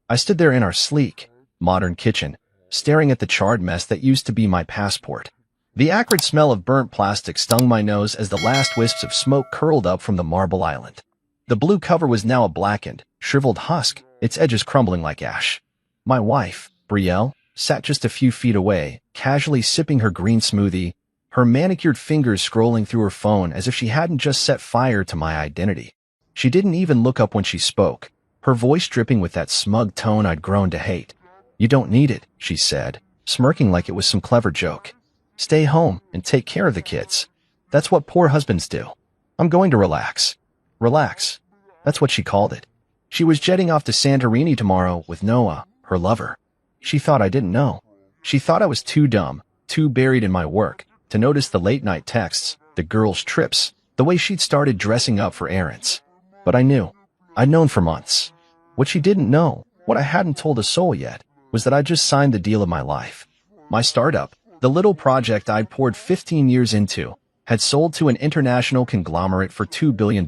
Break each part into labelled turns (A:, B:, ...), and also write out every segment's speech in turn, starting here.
A: I stood there in our sleek, modern kitchen, staring at the charred mess that used to be my passport. The acrid smell of burnt plastic stung my nose as the last wisps of smoke curled up from the marble island. The blue cover was now a blackened, shriveled husk, its edges crumbling like ash. My wife, Brielle, sat just a few feet away, casually sipping her green smoothie, her manicured fingers scrolling through her phone as if she hadn't just set fire to my identity. She didn't even look up when she spoke, her voice dripping with that smug tone I'd grown to hate. "You don't need it," she said, smirking like it was some clever joke. "Stay home and take care of the kids. That's what poor husbands do. I'm going to relax." Relax. That's what she called it. She was jetting off to Santorini tomorrow with Noah, her lover. She thought I didn't know. She thought I was too dumb, too buried in my work, to notice the late-night texts, the girls' trips, the way she'd started dressing up for errands. But I knew. I'd known for months. What she didn't know, what I hadn't told a soul yet, was that I just signed the deal of my life. My startup, the little project I'd poured 15 years into, had sold to an international conglomerate for $2 billion.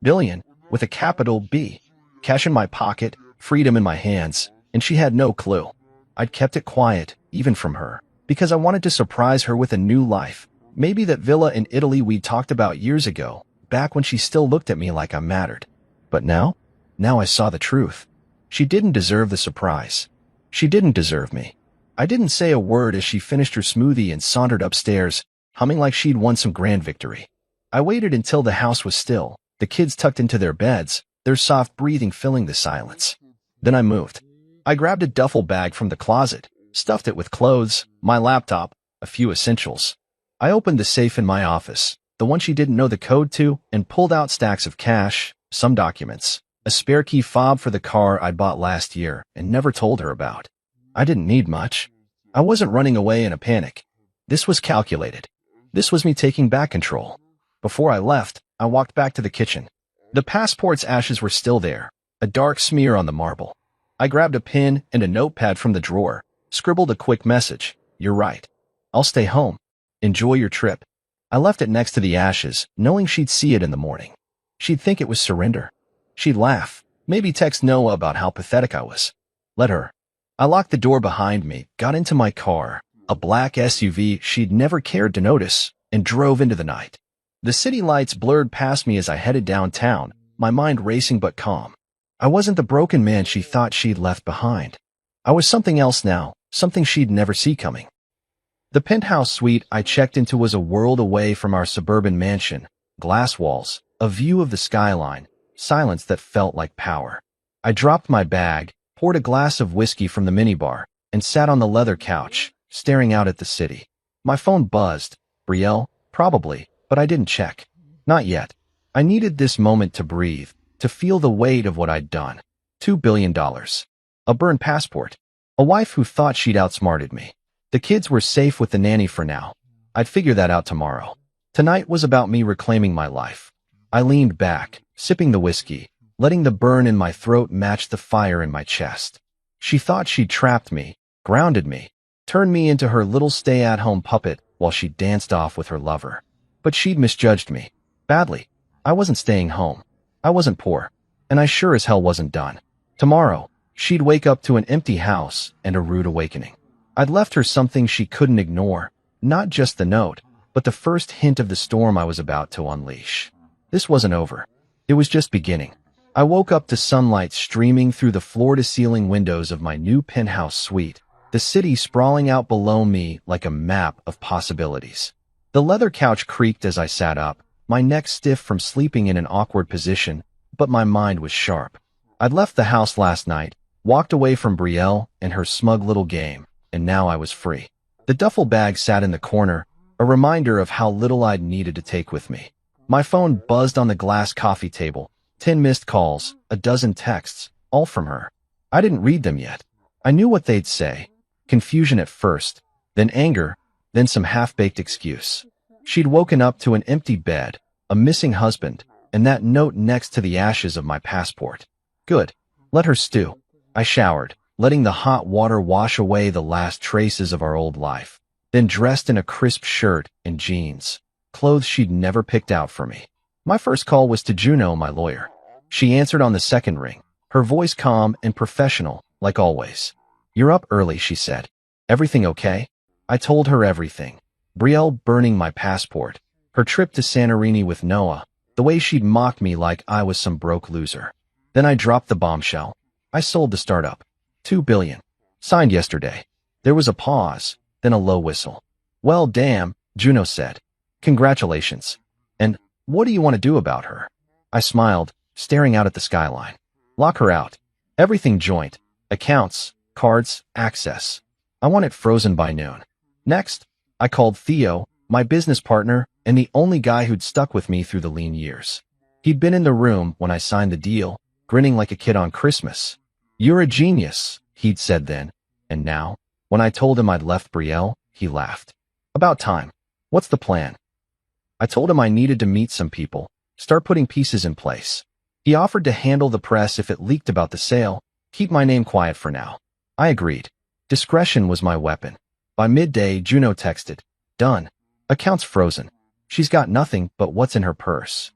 A: Billion, with a capital B. Cash in my pocket, freedom in my hands, and she had no clue. I'd kept it quiet, even from her, because I wanted to surprise her with a new life. Maybe that villa in Italy we'd talked about years ago, back when she still looked at me like I mattered. But now I saw the truth. She didn't deserve the surprise. She didn't deserve me. I didn't say a word as she finished her smoothie and sauntered upstairs, humming like she'd won some grand victory. I waited until the house was still, the kids tucked into their beds, their soft breathing filling the silence. Then I moved. I grabbed a duffel bag from the closet, stuffed it with clothes, my laptop, a few essentials. I opened the safe in my office, the one she didn't know the code to, and pulled out stacks of cash, some documents, a spare key fob for the car I'd bought last year and never told her about. I didn't need much. I wasn't running away in a panic. This was calculated. This was me taking back control. Before I left, I walked back to the kitchen. The passport's ashes were still there, a dark smear on the marble. I grabbed a pen and a notepad from the drawer, scribbled a quick message. "You're right. I'll stay home. Enjoy your trip." I left it next to the ashes, knowing she'd see it in the morning. She'd think it was surrender. She'd laugh, maybe text Noah about how pathetic I was. Let her. I locked the door behind me, got into my car, a black SUV she'd never cared to notice, and drove into the night. The city lights blurred past me as I headed downtown, my mind racing but calm. I wasn't the broken man she thought she'd left behind. I was something else now, something she'd never see coming. The penthouse suite I checked into was a world away from our suburban mansion, glass walls, a view of the skyline, silence that felt like power. I dropped my bag, poured a glass of whiskey from the minibar, and sat on the leather couch, staring out at the city. My phone buzzed. Brielle? Probably, but I didn't check. Not yet. I needed this moment to breathe, to feel the weight of what I'd done. $2 billion. A burned passport. A wife who thought she'd outsmarted me. The kids were safe with the nanny for now. I'd figure that out tomorrow. Tonight was about me reclaiming my life. I leaned back, sipping the whiskey, letting the burn in my throat match the fire in my chest. She thought she'd trapped me, grounded me, turned me into her little stay-at-home puppet while she danced off with her lover. But she'd misjudged me. Badly. I wasn't staying home. I wasn't poor. And I sure as hell wasn't done. Tomorrow, she'd wake up to an empty house and a rude awakening. I'd left her something she couldn't ignore, not just the note, but the first hint of the storm I was about to unleash. This wasn't over. It was just beginning. I woke up to sunlight streaming through the floor-to-ceiling windows of my new penthouse suite, the city sprawling out below me like a map of possibilities. The leather couch creaked as I sat up, my neck stiff from sleeping in an awkward position, but my mind was sharp. I'd left the house last night, walked away from Brielle and her smug little game, and now I was free. The duffel bag sat in the corner, a reminder of how little I'd needed to take with me. My phone buzzed on the glass coffee table, 10 missed calls, a dozen texts, all from her. I didn't read them yet. I knew what they'd say. Confusion at first, then anger, then some half-baked excuse. She'd woken up to an empty bed, a missing husband, and that note next to the ashes of my passport. Good. Let her stew. I showered, letting the hot water wash away the last traces of our old life, then dressed in a crisp shirt and jeans, clothes she'd never picked out for me. My first call was to Juno, my lawyer. She answered on the second ring, her voice calm and professional, like always. "You're up early," she said. "Everything okay?" I told her everything. Brielle burning my passport, her trip to Santorini with Noah, the way she'd mocked me like I was some broke loser. Then I dropped the bombshell. I sold the startup. $2 billion. Signed yesterday. There was a pause, then a low whistle. "Well, damn," Juno said. "Congratulations. And what do you want to do about her?" I smiled, staring out at the skyline. "Lock her out. Everything joint. Accounts, cards, access. I want it frozen by noon." Next, I called Theo, my business partner and the only guy who'd stuck with me through the lean years. He'd been in the room when I signed the deal, grinning like a kid on Christmas. "You're a genius," he'd said then. And now, when I told him I'd left Brielle, he laughed. "About time. What's the plan?" I told him I needed to meet some people, start putting pieces in place. He offered to handle the press if it leaked about the sale, keep my name quiet for now. I agreed. Discretion was my weapon. By midday, Juno texted, "Done. Accounts frozen. She's got nothing but what's in her purse."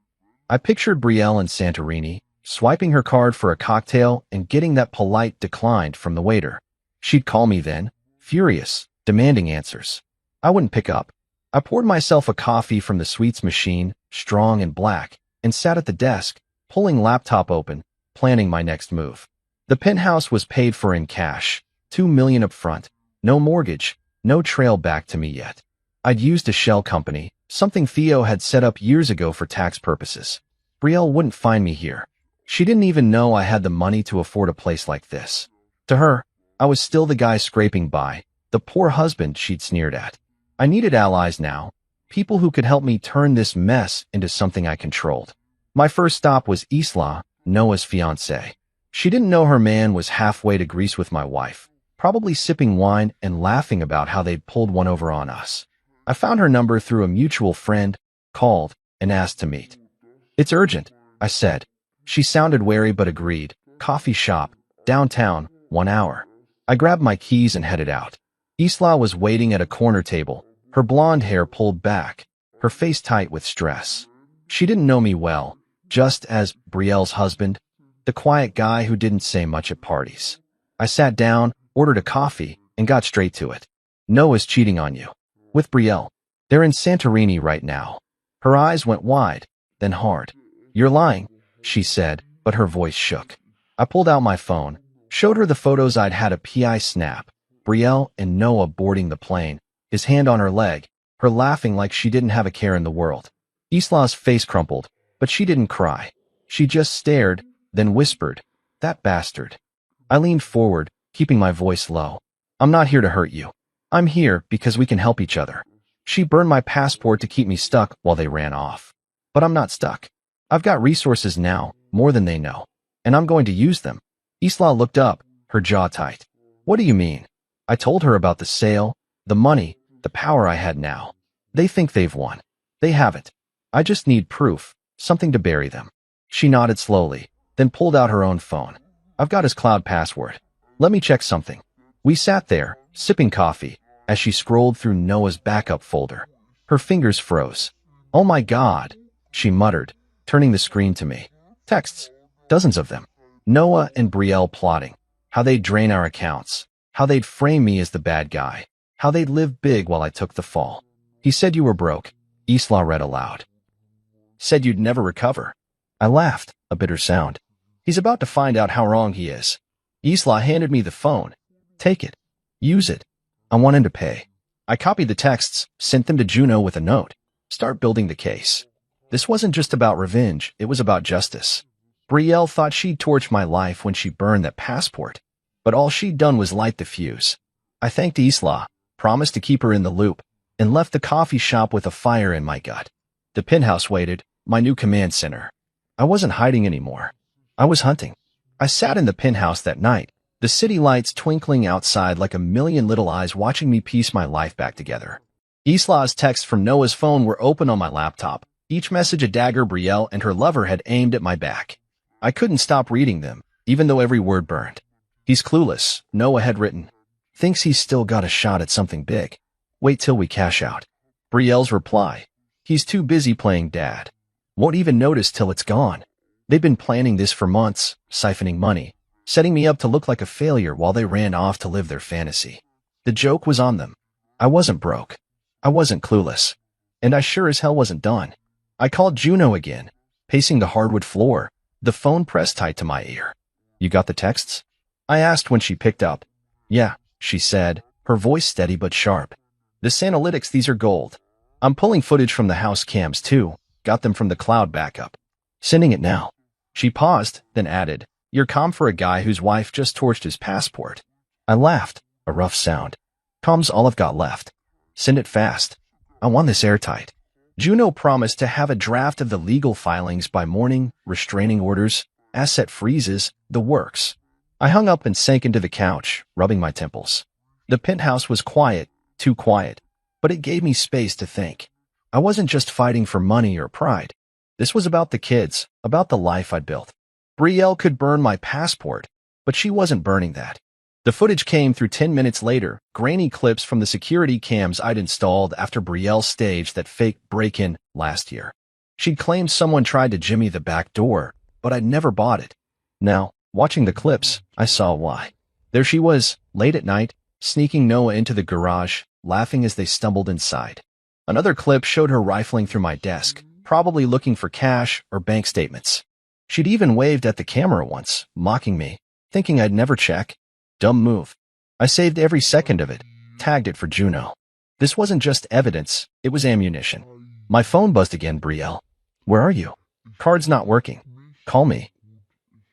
A: I pictured Brielle in Santorini, swiping her card for a cocktail and getting that polite declined from the waiter. She'd call me then, furious, demanding answers. I wouldn't pick up. I poured myself a coffee from the sweets machine, strong and black, and sat at the desk, pulling laptop open, planning my next move. The penthouse was paid for in cash, $2 million up front, no mortgage, no trail back to me yet. I'd used a shell company, something Theo had set up years ago for tax purposes. Brielle wouldn't find me here. She didn't even know I had the money to afford a place like this. To her, I was still the guy scraping by, the poor husband she'd sneered at. I needed allies now, people who could help me turn this mess into something I controlled. My first stop was Isla, Noah's fiancée. She didn't know her man was halfway to Greece with my wife, probably sipping wine and laughing about how they'd pulled one over on us. I found her number through a mutual friend, called, and asked to meet. "It's urgent," I said. She sounded wary but agreed. "Coffee shop, downtown, 1 hour." I grabbed my keys and headed out. Isla was waiting at a corner table, her blonde hair pulled back, her face tight with stress. She didn't know me well, just as Brielle's husband, the quiet guy who didn't say much at parties. I sat down, ordered a coffee, and got straight to it. "Noah's cheating on you." "With Brielle. They're in Santorini right now." Her eyes went wide, then hard. "You're lying," she said, but her voice shook. I pulled out my phone, showed her the photos I'd had a PI snap, Brielle and Noah boarding the plane, his hand on her leg, her laughing like she didn't have a care in the world. Isla's face crumpled, but she didn't cry. She just stared, then whispered, "That bastard." I leaned forward, keeping my voice low. "I'm not here to hurt you. I'm here because we can help each other." She burned my passport to keep me stuck while they ran off. But I'm not stuck. I've got resources now, more than they know. And I'm going to use them. Isla looked up, her jaw tight. "What do you mean?" I told her about the sale, the money, the power I had now. "They think they've won. They haven't. I just need proof, something to bury them." She nodded slowly, then pulled out her own phone. "I've got his cloud password. Let me check something." We sat there, sipping coffee, as she scrolled through Noah's backup folder. Her fingers froze. "Oh my God," she muttered, turning the screen to me. Texts. Dozens of them. Noah and Brielle plotting. How they'd drain our accounts. How they'd frame me as the bad guy. How they'd live big while I took the fall. "He said you were broke," Isla read aloud. "Said you'd never recover." I laughed, a bitter sound. "He's about to find out how wrong he is." Isla handed me the phone. "Take it. Use it. I want him to pay." I copied the texts, sent them to Juno with a note. "Start building the case." This wasn't just about revenge, it was about justice. Brielle thought she'd torch my life when she burned that passport, but all she'd done was light the fuse. I thanked Isla, promised to keep her in the loop, and left the coffee shop with a fire in my gut. The penthouse waited, my new command center. I wasn't hiding anymore. I was hunting. I sat in the penthouse that night, the city lights twinkling outside like a million little eyes watching me piece my life back together. Isla's texts from Noah's phone were open on my laptop, each message a dagger Brielle and her lover had aimed at my back. I couldn't stop reading them, even though every word burned. "He's clueless," Noah had written. "Thinks he's still got a shot at something big. Wait till we cash out." Brielle's reply. "He's too busy playing dad. Won't even notice till it's gone. They've been planning this for months, siphoning money, setting me up to look like a failure while they ran off to live their fantasy. The joke was on them. I wasn't broke. I wasn't clueless. And I sure as hell wasn't done. I called Juno again, pacing the hardwood floor, the phone pressed tight to my ear. "You got the texts?" I asked when she picked up. "Yeah," she said, her voice steady but sharp. "This analytics, these are gold. I'm pulling footage from the house cams too. Got them from the cloud backup. Sending it now." She paused, then added, "You're calm for a guy whose wife just torched his passport." I laughed, a rough sound. "Calm's all I've got left. Send it fast. I want this airtight." Juno promised to have a draft of the legal filings by morning, restraining orders, asset freezes, the works. I hung up and sank into the couch, rubbing my temples. The penthouse was quiet, too quiet, but it gave me space to think. I wasn't just fighting for money or pride. This was about the kids, about the life I'd built. Betrayal could burn my passport, but she wasn't burning that. The footage came through 10 minutes later, grainy clips from the security cams I'd installed after Betrayal staged that fake break-in last year. She'd claimed someone tried to jimmy the back door, but I'd never bought it. Now, watching the clips, I saw why. There she was, late at night, sneaking Noah into the garage, laughing as they stumbled inside. Another clip showed her rifling through my desk, probably looking for cash or bank statements. She'd even waved at the camera once, mocking me, thinking I'd never check. Dumb move. I saved every second of it, tagged it for Juno. This wasn't just evidence, it was ammunition. My phone buzzed again. "Betrayal. Where are you? Card's not working. Call me."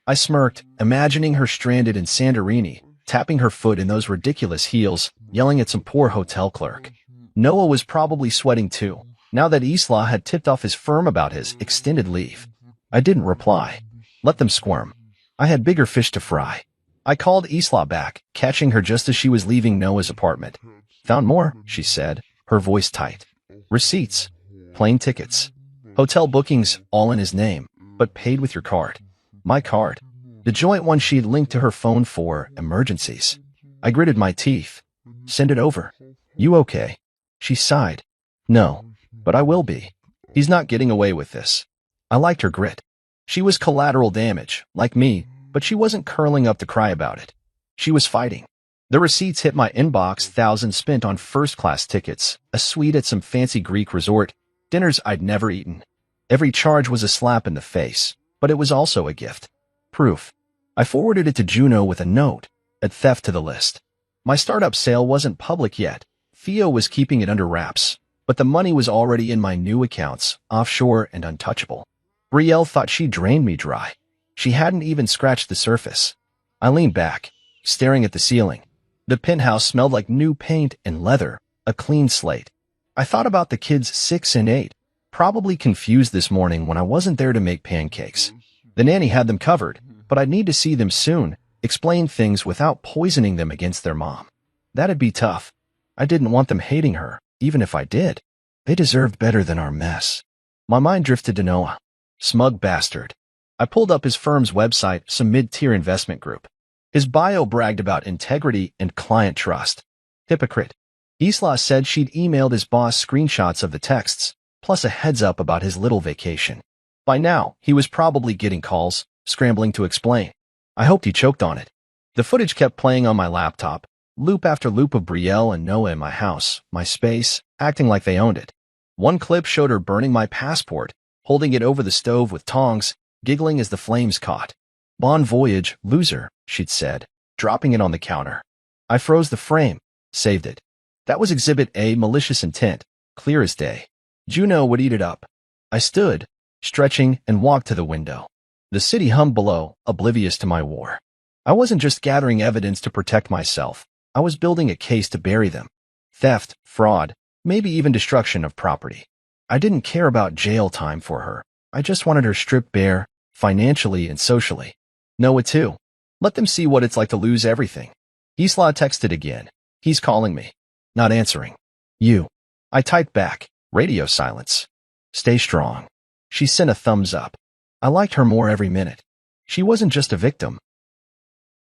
A: I smirked, imagining her stranded in Santorini, tapping her foot in those ridiculous heels, yelling at some poor hotel clerk. Noah was probably sweating too, now that Isla had tipped off his firm about his extended leave. I didn't reply. Let them squirm. I had bigger fish to fry. I called Isla back, catching her just as she was leaving Noah's apartment. "Found more," she said, her voice tight. "Receipts. Plane tickets. Hotel bookings, all in his name, but paid with your card." My card. The joint one she'd linked to her phone for emergencies. I gritted my teeth. "Send it over." "You okay?" She sighed. "No, but I will be. He's not getting away with this." I liked her grit. She was collateral damage, like me, but she wasn't curling up to cry about it. She was fighting. The receipts hit my inbox, thousands spent on first-class tickets, a suite at some fancy Greek resort, dinners I'd never eaten. Every charge was a slap in the face, but it was also a gift. Proof. I forwarded it to Juno with a note, add theft to the list. My startup sale wasn't public yet. Theo was keeping it under wraps, but the money was already in my new accounts, offshore and untouchable. Betrayal thought she drained me dry. She hadn't even scratched the surface. I leaned back, staring at the ceiling. The penthouse smelled like new paint and leather, a clean slate. I thought about the kids 6 and 8, probably confused this morning when I wasn't there to make pancakes. The nanny had them covered, but I'd need to see them soon, explain things without poisoning them against their mom. That'd be tough. I didn't want them hating her, even if I did. They deserved better than our mess. My mind drifted to Noah. Smug bastard. I pulled up his firm's website, some mid-tier investment group. His bio bragged about integrity and client trust. Hypocrite. Isla said she'd emailed his boss screenshots of the texts, plus a heads up about his little vacation. By now, he was probably getting calls, scrambling to explain. I hoped he choked on it. The footage kept playing on my laptop, loop after loop of Betrayal and Noah in my house, my space, acting like they owned it. One clip showed her burning my passport, holding it over the stove with tongs, giggling as the flames caught. "Bon voyage, loser," she'd said, dropping it on the counter. I froze the frame, saved it. That was Exhibit A, malicious intent, clear as day. Juno would eat it up. I stood, stretching, and walked to the window. The city hummed below, oblivious to my war. I wasn't just gathering evidence to protect myself. I was building a case to bury them. Theft, fraud, maybe even destruction of property. I didn't care about jail time for her. I just wanted her stripped bare, financially and socially. Noah too. Let them see what it's like to lose everything. Isla texted again. He's calling me. Not answering. You. I typed back. Radio silence. Stay strong. She sent a thumbs up. I liked her more every minute. She wasn't just a victim.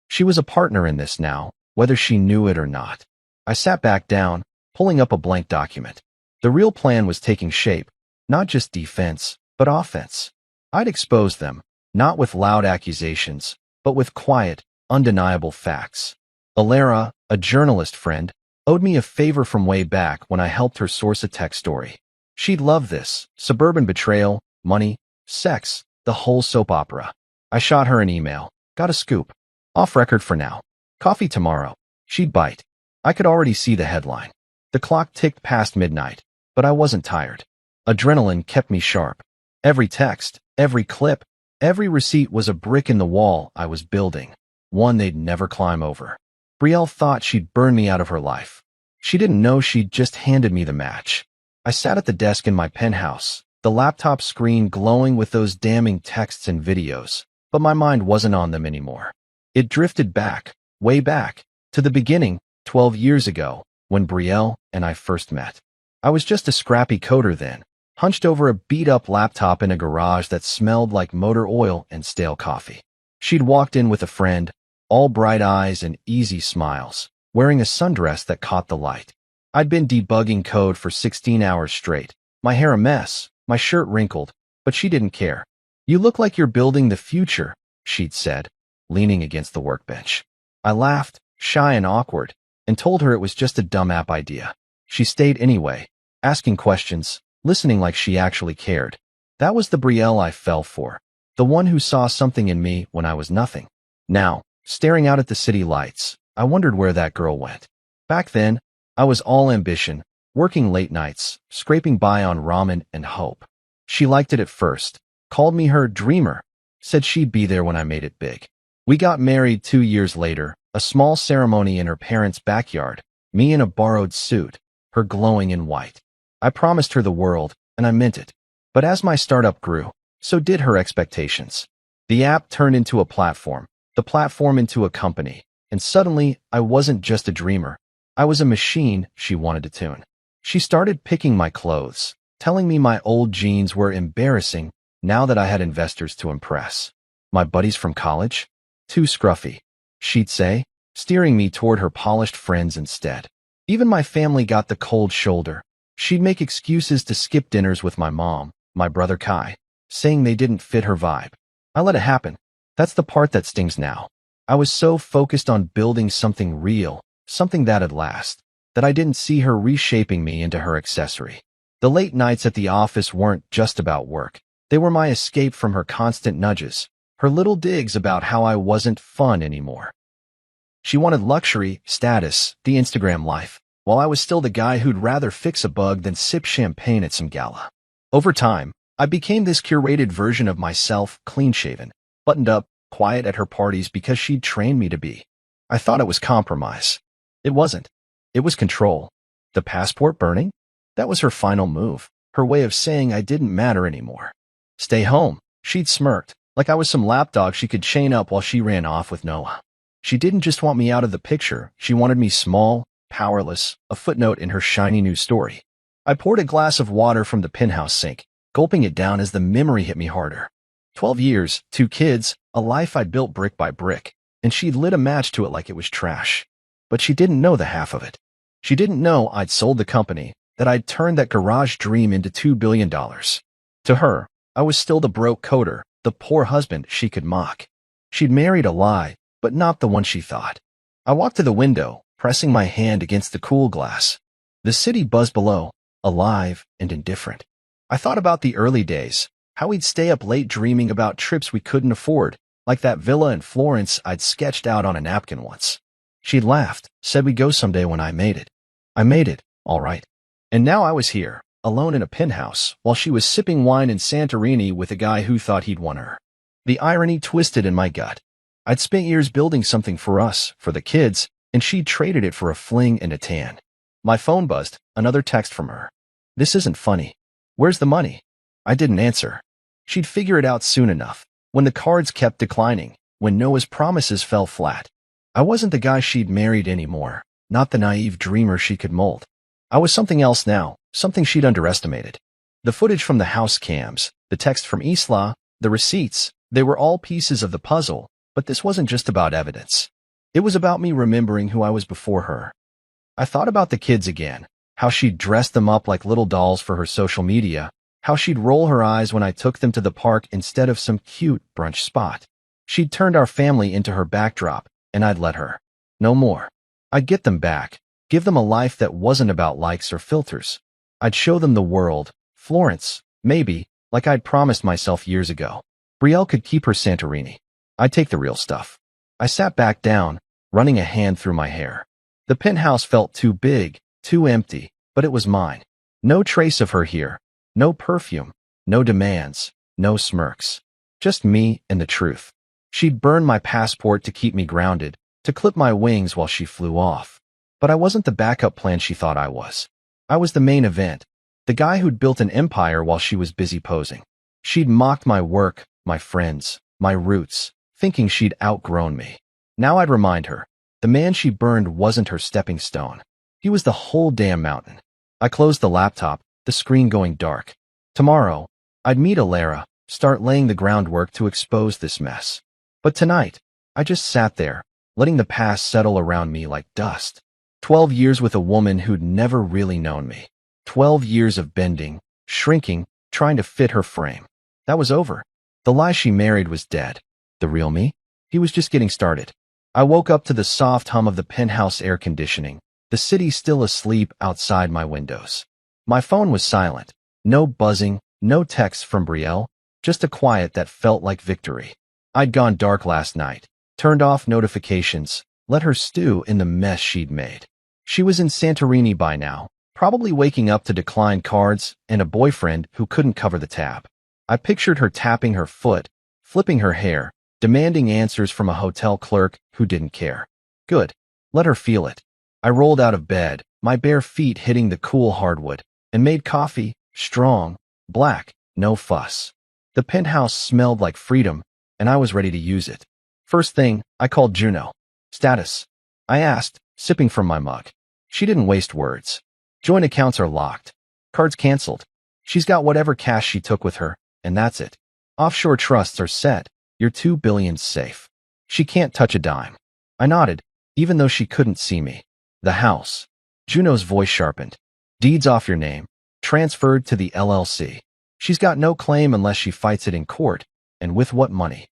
A: She was a partner in this now, whether she knew it or not. I sat back down, pulling up a blank document. The real plan was taking shape, not just defense, but offense. I'd expose them, not with loud accusations, but with quiet, undeniable facts. Alara, a journalist friend, owed me a favor from way back when I helped her source a tech story. She'd love this. Suburban betrayal, money, sex, the whole soap opera. I shot her an email. Got a scoop. Off record for now. Coffee tomorrow. She'd bite. I could already see the headline. The clock ticked past midnight, but I wasn't tired. Adrenaline kept me sharp. Every text, every clip, every receipt was a brick in the wall I was building, one they'd never climb over. Brielle thought she'd burn me out of her life. She didn't know she'd just handed me the match. I sat at the desk in my penthouse, the laptop screen glowing with those damning texts and videos, but my mind wasn't on them anymore. It drifted back, way back, to the beginning, 12 years ago, when Brielle and I first met. I was just a scrappy coder then, hunched over a beat-up laptop in a garage that smelled like motor oil and stale coffee. She'd walked in with a friend, all bright eyes and easy smiles, wearing a sundress that caught the light. I'd been debugging code for 16 hours straight, my hair a mess, my shirt wrinkled, but she didn't care. "You look like you're building the future," she'd said, leaning against the workbench. I laughed, shy and awkward, and told her it was just a dumb app idea. She stayed anyway, asking questions, listening like she actually cared. That was the Brielle I fell for, the one who saw something in me when I was nothing. Now, staring out at the city lights, I wondered where that girl went. Back then, I was all ambition, working late nights, scraping by on ramen and hope. She liked it at first, called me her dreamer, said she'd be there when I made it big. We got married 2 years later, a small ceremony in her parents' backyard, me in a borrowed suit, her glowing in white. I promised her the world, and I meant it. But as my startup grew, so did her expectations. The app turned into a platform, the platform into a company, and suddenly I wasn't just a dreamer. I was a machine she wanted to tune. She started picking my clothes, telling me my old jeans were embarrassing now that I had investors to impress. My buddies from college? Too scruffy, she'd say, steering me toward her polished friends instead. Even my family got the cold shoulder. She'd make excuses to skip dinners with my mom, my brother Kai, saying they didn't fit her vibe. I let it happen. That's the part that stings now. I was so focused on building something real, something that'd last, that I didn't see her reshaping me into her accessory. The late nights at the office weren't just about work. They were my escape from her constant nudges, her little digs about how I wasn't fun anymore. She wanted luxury, status, the Instagram life, while I was still the guy who'd rather fix a bug than sip champagne at some gala. Over time, I became this curated version of myself, clean-shaven, buttoned up, quiet at her parties because she'd trained me to be. I thought it was compromise. It wasn't. It was control. The passport burning? That was her final move, her way of saying I didn't matter anymore. "Stay home," she'd smirked, like I was some lapdog she could chain up while she ran off with Noah. She didn't just want me out of the picture, she wanted me small, powerless, a footnote in her shiny new story. I poured a glass of water from the penthouse sink, gulping it down as the memory hit me harder. 12 years, 2 kids, a life I'd built brick by brick, and she'd lit a match to it like it was trash. But she didn't know the half of it. She didn't know I'd sold the company, that I'd turned that garage dream into $2 billion. To her, I was still the broke coder, the poor husband she could mock. She'd married a lie, but not the one she thought. I walked to the window, pressing my hand against the cool glass. The city buzzed below, alive and indifferent. I thought about the early days, how we'd stay up late dreaming about trips we couldn't afford, like that villa in Florence I'd sketched out on a napkin once. She'd laughed, said we'd go someday when I made it. I made it, all right. And now I was here, alone in a penthouse, while she was sipping wine in Santorini with a guy who thought he'd won her. The irony twisted in my gut. I'd spent years building something for us, for the kids, and she'd traded it for a fling and a tan. My phone buzzed, another text from her. "This isn't funny. Where's the money?" I didn't answer. She'd figure it out soon enough, when the cards kept declining, when Noah's promises fell flat. I wasn't the guy she'd married anymore, not the naive dreamer she could mold. I was something else now, something she'd underestimated. The footage from the house cams, the text from Isla, the receipts, they were all pieces of the puzzle, but this wasn't just about evidence. It was about me remembering who I was before her. I thought about the kids again, how she'd dress them up like little dolls for her social media, how she'd roll her eyes when I took them to the park instead of some cute brunch spot. She'd turned our family into her backdrop, and I'd let her. No more. I'd get them back, give them a life that wasn't about likes or filters. I'd show them the world, Florence, maybe, like I'd promised myself years ago. Brielle could keep her Santorini. I'd take the real stuff. I sat back down, running a hand through my hair. The penthouse felt too big, too empty, but it was mine. No trace of her here. No perfume. No demands. No smirks. Just me and the truth. She'd burned my passport to keep me grounded, to clip my wings while she flew off. But I wasn't the backup plan she thought I was. I was the main event, the guy who'd built an empire while she was busy posing. She'd mocked my work, my friends, my roots, thinking she'd outgrown me. Now I'd remind her, the man she burned wasn't her stepping stone. He was the whole damn mountain. I closed the laptop, the screen going dark. Tomorrow, I'd meet Alara, start laying the groundwork to expose this mess. But tonight, I just sat there, letting the past settle around me like dust. 12 years with a woman who'd never really known me. 12 years of bending, shrinking, trying to fit her frame. That was over. The lie she married was dead. The real me? He was just getting started. I woke up to the soft hum of the penthouse air conditioning, the city still asleep outside my windows. My phone was silent. No buzzing, no texts from Brielle, just a quiet that felt like victory. I'd gone dark last night, turned off notifications, let her stew in the mess she'd made. She was in Santorini by now, probably waking up to declined cards and a boyfriend who couldn't cover the tab. I pictured her tapping her foot, flipping her hair, demanding answers from a hotel clerk who didn't care. Good. Let her feel it. I rolled out of bed, my bare feet hitting the cool hardwood, and made coffee, strong, black, no fuss. The penthouse smelled like freedom, and I was ready to use it. First thing, I called Juno. Status? I asked, sipping from my mug. She didn't waste words. Joint accounts are locked. Cards canceled. She's got whatever cash she took with her, and that's it. Offshore trusts are set. Your $2 billion's safe. She can't touch a dime. I nodded, even though she couldn't see me. The house. Juno's voice sharpened. Deeds off your name. Transferred to the LLC. She's got no claim unless she fights it in court, and with what money?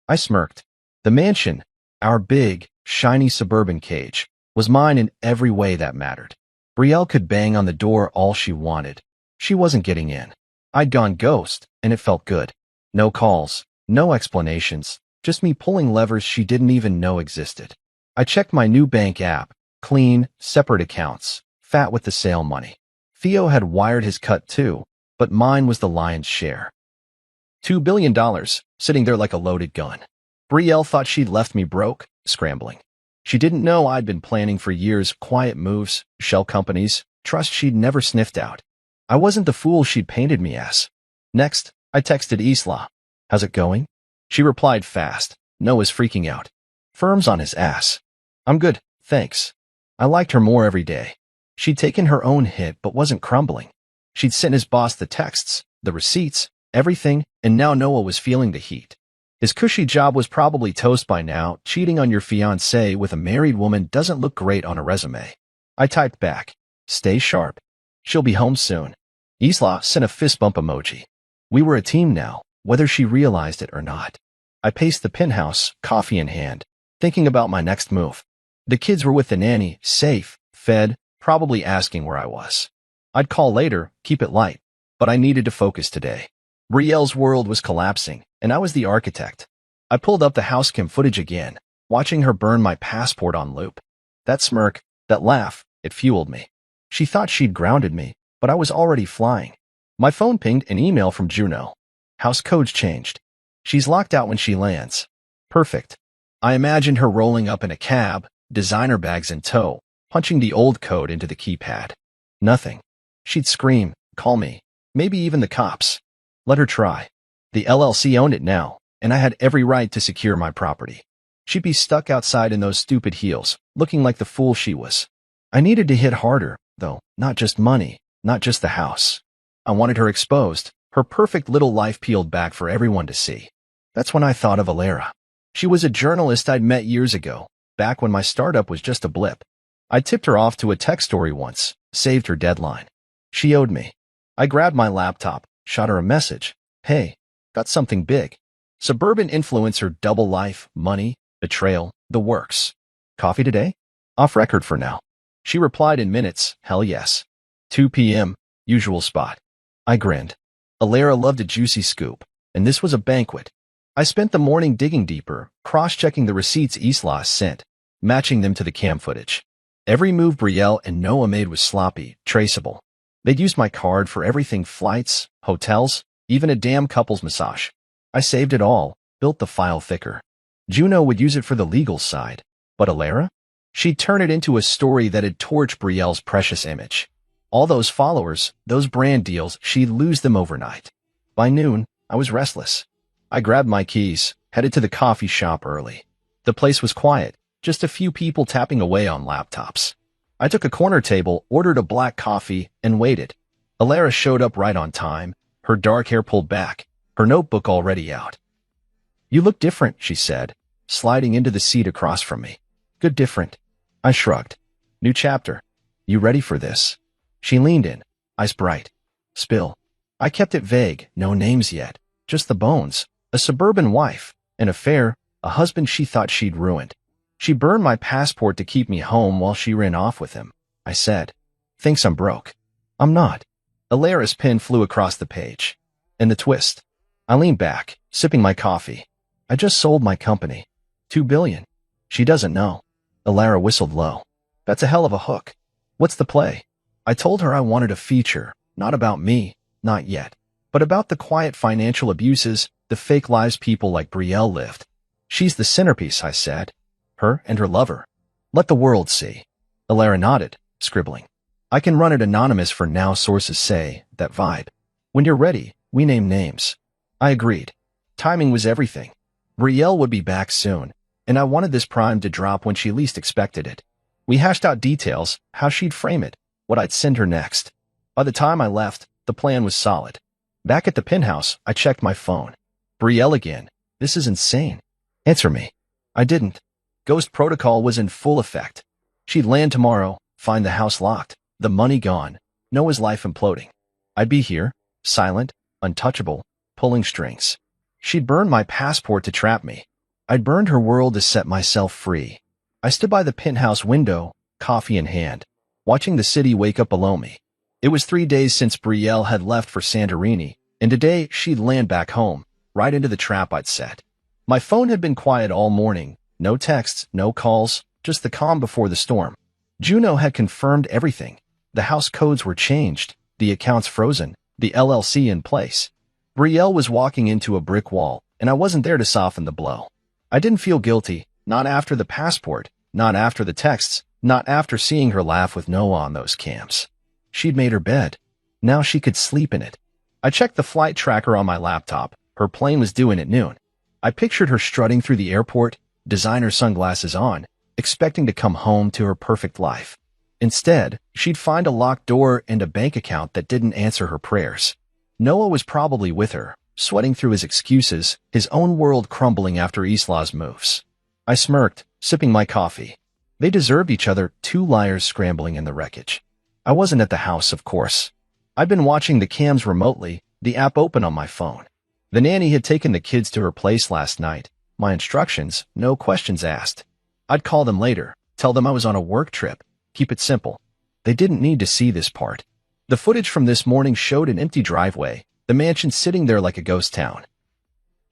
A: I smirked. The mansion, our big, shiny suburban cage, was mine in every way that mattered. Brielle could bang on the door all she wanted. She wasn't getting in. I'd gone ghost, and it felt good. No calls, no explanations, just me pulling levers she didn't even know existed. I checked my new bank app, clean, separate accounts, fat with the sale money. Theo had wired his cut too, but mine was the lion's share. $2 billion, sitting there like a loaded gun. Brielle thought she'd left me broke, scrambling. She didn't know I'd been planning for years, quiet moves, shell companies, trust she'd never sniffed out. I wasn't the fool she'd painted me as. Next, I texted Isla. How's it going? She replied fast. Noah's freaking out. Firm's on his ass. I'm good, thanks. I liked her more every day. She'd taken her own hit but wasn't crumbling. She'd sent his boss the texts, the receipts, everything, and now Noah was feeling the heat. His cushy job was probably toast by now. Cheating on your fiancé with a married woman doesn't look great on a resume. I typed back. Stay sharp. She'll be home soon. Isla sent a fist bump emoji. We were a team now, whether she realized it or not. I paced the penthouse, coffee in hand, thinking about my next move. The kids were with the nanny, safe, fed, probably asking where I was. I'd call later, keep it light, but I needed to focus today. Brielle's world was collapsing, and I was the architect. I pulled up the house cam footage again, watching her burn my passport on loop. That smirk, that laugh, it fueled me. She thought she'd grounded me, but I was already flying. My phone pinged an email from Juno. House codes changed. She's locked out when she lands. Perfect. I imagined her rolling up in a cab, designer bags in tow, punching the old code into the keypad. Nothing. She'd scream, call me, maybe even the cops. Let her try. The LLC owned it now, and I had every right to secure my property. She'd be stuck outside in those stupid heels, looking like the fool she was. I needed to hit harder, though, not just money, not just the house. I wanted her exposed, her perfect little life peeled back for everyone to see. That's when I thought of Alara. She was a journalist I'd met years ago, back when my startup was just a blip. I tipped her off to a tech story once, saved her deadline. She owed me. I grabbed my laptop, shot her a message. Hey, got something big. Suburban influencer double life, money, betrayal, The works. Coffee today? Off record for now. She replied in minutes, hell yes. 2 p.m., usual spot. I grinned. Alara loved a juicy scoop, and this was a banquet. I spent the morning digging deeper, cross-checking the receipts Isla sent, matching them to the cam footage. Every move Brielle and Noah made was sloppy, traceable. They'd used my card for everything: flights, hotels, even a damn couple's massage. I saved it all, built the file thicker. Juno would use it for the legal side, but Alara? She'd turn it into a story that'd torch Brielle's precious image. All those followers, those brand deals, she'd lose them overnight. By noon, I was restless. I grabbed my keys, headed to the coffee shop early. The place was quiet, just a few people tapping away on laptops. I took a corner table, ordered a black coffee, and waited. Alara showed up right on time, her dark hair pulled back, her notebook already out. "You look different," she said, sliding into the seat across from me. "Good different." I shrugged. "New chapter. You ready for this?" She leaned in, eyes bright. "Spill." I kept it vague, no names yet, just the bones. A suburban wife, an affair, a husband she thought she'd ruined. She burned my passport to keep me home while she ran off with him. I said, "Thinks I'm broke." "I'm not." Alara's pen flew across the page. And the twist. I leaned back, sipping my coffee. "I just sold my company. 2 billion. She doesn't know." Alara whistled low. "That's a hell of a hook. What's the play?" I told her I wanted a feature, not about me, not yet, but about the quiet financial abuses, the fake lives people like Brielle lived. "She's the centerpiece," I said. "Her and her lover. Let the world see." Alara nodded, scribbling. "I can run it anonymous for now, sources say, that vibe. When you're ready, we name names." I agreed. Timing was everything. Brielle would be back soon, and I wanted this prime to drop when she least expected it. We hashed out details, how she'd frame it, what I'd send her next. By the time I left, the plan was solid. Back at the penthouse, I checked my phone. "Brielle again. This is insane. Answer me." I didn't. Ghost protocol was in full effect. She'd land tomorrow, find the house locked, the money gone, Noah's life imploding. I'd be here, silent, untouchable, pulling strings. She'd burned my passport to trap me. I'd burned her world to set myself free. I stood by the penthouse window, coffee in hand, watching the city wake up below me. It was 3 days since Brielle had left for Santorini, and today she'd land back home, right into the trap I'd set. My phone had been quiet all morning, no texts, no calls, just the calm before the storm. Juno had confirmed everything. The house codes were changed, the accounts frozen, the LLC in place. Brielle was walking into a brick wall, and I wasn't there to soften the blow. I didn't feel guilty, not after the passport, not after the texts, not after seeing her laugh with Noah on those cams. She'd made her bed. Now she could sleep in it. I checked the flight tracker on my laptop. Her plane was due in at noon. I pictured her strutting through the airport, designer sunglasses on, expecting to come home to her perfect life. Instead, she'd find a locked door and a bank account that didn't answer her prayers. Noah was probably with her, sweating through his excuses, his own world crumbling after Isla's moves. I smirked, sipping my coffee. They deserved each other, two liars scrambling in the wreckage. I wasn't at the house, of course. I'd been watching the cams remotely, the app open on my phone. The nanny had taken the kids to her place last night. My instructions, no questions asked. I'd call them later, tell them I was on a work trip, keep it simple. They didn't need to see this part. The footage from this morning showed an empty driveway, the mansion sitting there like a ghost town.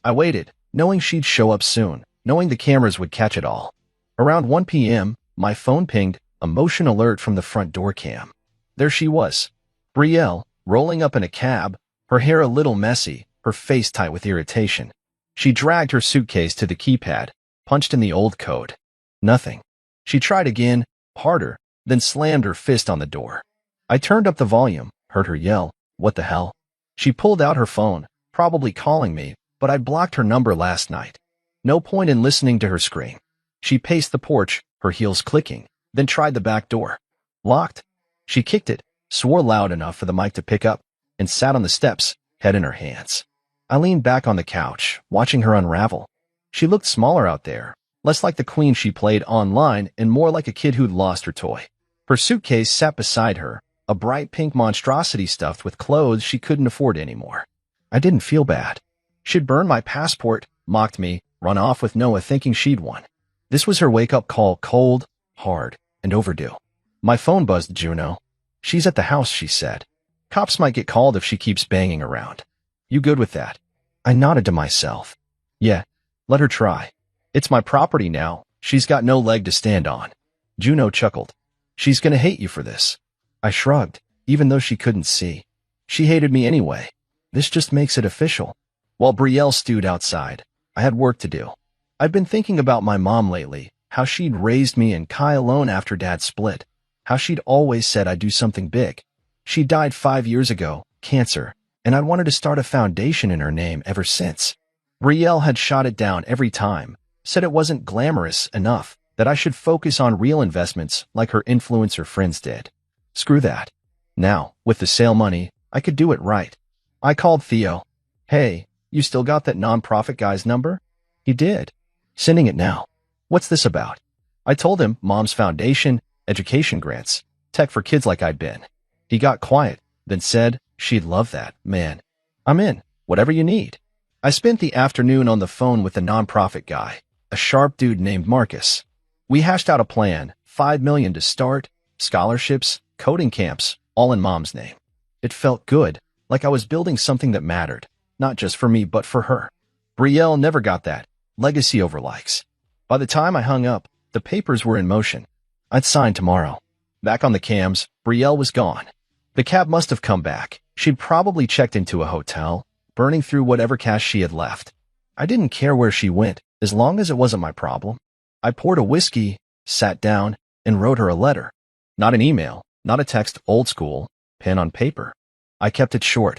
A: I waited, knowing she'd show up soon, knowing the cameras would catch it all. Around 1 p.m., my phone pinged, a motion alert from the front door cam. There she was, Brielle, rolling up in a cab, her hair a little messy, her face tight with irritation. She dragged her suitcase to the keypad, punched in the old code. Nothing. She tried again, harder, then slammed her fist on the door. I turned up the volume, heard her yell, "What the hell?" She pulled out her phone, probably calling me, but I'd blocked her number last night. No point in listening to her scream. She paced the porch, her heels clicking, then tried the back door. Locked. She kicked it, swore loud enough for the mic to pick up, and sat on the steps, head in her hands. I leaned back on the couch, watching her unravel. She looked smaller out there, less like the queen she played online and more like a kid who'd lost her toy. Her suitcase sat beside her, a bright pink monstrosity stuffed with clothes she couldn't afford anymore. I didn't feel bad. She'd burned my passport, mocked me, run off with Noah thinking she'd won. This was her wake-up call, cold, hard, and overdue. My phone buzzed. Juno. She's at the house, she said. Cops might get called if she keeps banging around. You good with that? I nodded to myself. Yeah, let her try. It's my property now. She's got no leg to stand on. Juno chuckled. She's gonna hate you for this. I shrugged, even though she couldn't see. She hated me anyway. This just makes it official. While Brielle stewed outside, I had work to do. I'd been thinking about my mom lately, how she'd raised me and Kai alone after Dad split, how she'd always said I'd do something big. She died 5 years ago, cancer, and I'd wanted to start a foundation in her name ever since. Brielle had shot it down every time, said it wasn't glamorous enough, that I should focus on real investments like her influencer friends did. Screw that. Now, with the sale money, I could do it right. I called Theo. Hey, you still got that nonprofit guy's number? He did. Sending it now. What's this about? I told him Mom's foundation, education grants, tech for kids like I'd been. He got quiet, then said, she'd love that, man. I'm in, whatever you need. I spent the afternoon on the phone with the nonprofit guy, a sharp dude named Marcus. We hashed out a plan, $5 million to start, scholarships, coding camps, all in Mom's name. It felt good, like I was building something that mattered, not just for me but for her. Brielle never got that, legacy over likes. By the time I hung up, the papers were in motion. I'd sign tomorrow. Back on the cams, Brielle was gone. The cab must have come back. She'd probably checked into a hotel, burning through whatever cash she had left. I didn't care where she went, as long as it wasn't my problem. I poured a whiskey, sat down, and wrote her a letter. Not an email, not a text, old school, pen on paper. I kept it short.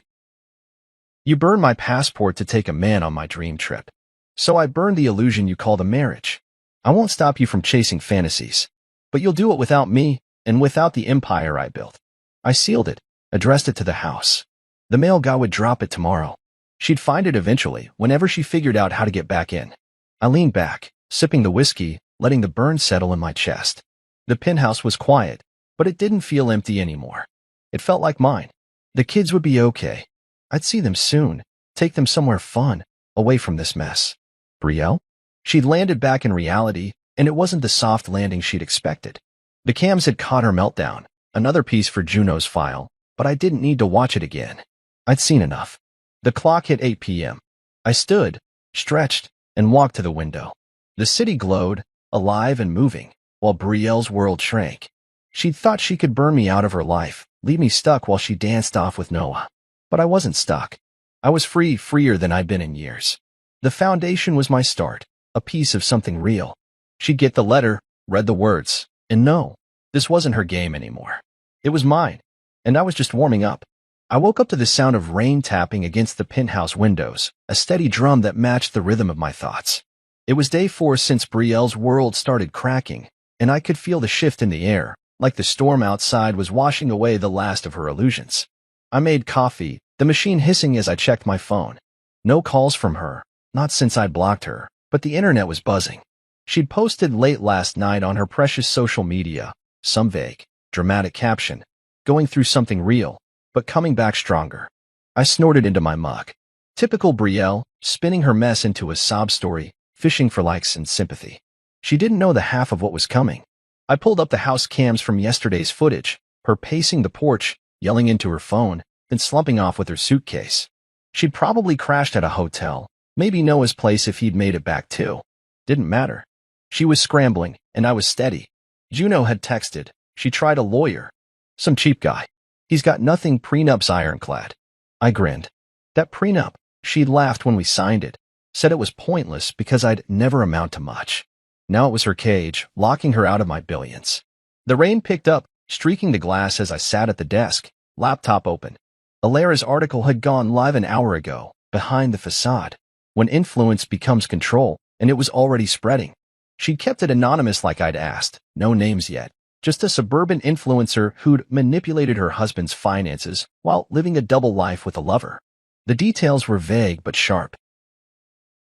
A: You burned my passport to take a man on my dream trip. So I burned the illusion you called a marriage. I won't stop you from chasing fantasies. But you'll do it without me, and without the empire I built. I sealed it, addressed it to the house. The mail guy would drop it tomorrow. She'd find it eventually, whenever she figured out how to get back in. I leaned back, sipping the whiskey, letting the burn settle in my chest. The penthouse was quiet, but it didn't feel empty anymore. It felt like mine. The kids would be okay. I'd see them soon, take them somewhere fun, away from this mess. Brielle? She'd landed back in reality, and it wasn't the soft landing she'd expected. The cams had caught her meltdown, another piece for Juno's file, but I didn't need to watch it again. I'd seen enough. The clock hit 8 p.m. I stood, stretched, and walked to the window. The city glowed, alive and moving, while Brielle's world shrank. She'd thought she could burn me out of her life, leave me stuck while she danced off with Noah. But I wasn't stuck. I was free, freer than I'd been in years. The foundation was my start, a piece of something real. She'd get the letter, read the words, and no, this wasn't her game anymore. It was mine, and I was just warming up. I woke up to the sound of rain tapping against the penthouse windows, a steady drum that matched the rhythm of my thoughts. It was day 4 since Brielle's world started cracking, and I could feel the shift in the air, like the storm outside was washing away the last of her illusions. I made coffee, the machine hissing as I checked my phone. No calls from her, not since I'd blocked her, but the internet was buzzing. She'd posted late last night on her precious social media, some vague, dramatic caption, going through something real, but coming back stronger. I snorted into my mug. Typical Brielle, spinning her mess into a sob story, fishing for likes and sympathy. She didn't know the half of what was coming. I pulled up the house cams from yesterday's footage, her pacing the porch, yelling into her phone, then slumping off with her suitcase. She'd probably crashed at a hotel, maybe Noah's place if he'd made it back too. Didn't matter. She was scrambling, and I was steady. Juno had texted. She tried a lawyer. Some cheap guy. He's got nothing, prenup's ironclad. I grinned. That prenup, she'd laughed when we signed it, said it was pointless because I'd never amount to much. Now it was her cage, locking her out of my billions. The rain picked up, streaking the glass as I sat at the desk, laptop open. Alara's article had gone live an hour ago, behind the facade, when influence becomes control, and it was already spreading. She'd kept it anonymous like I'd asked, no names yet, just a suburban influencer who'd manipulated her husband's finances while living a double life with a lover. The details were vague but sharp.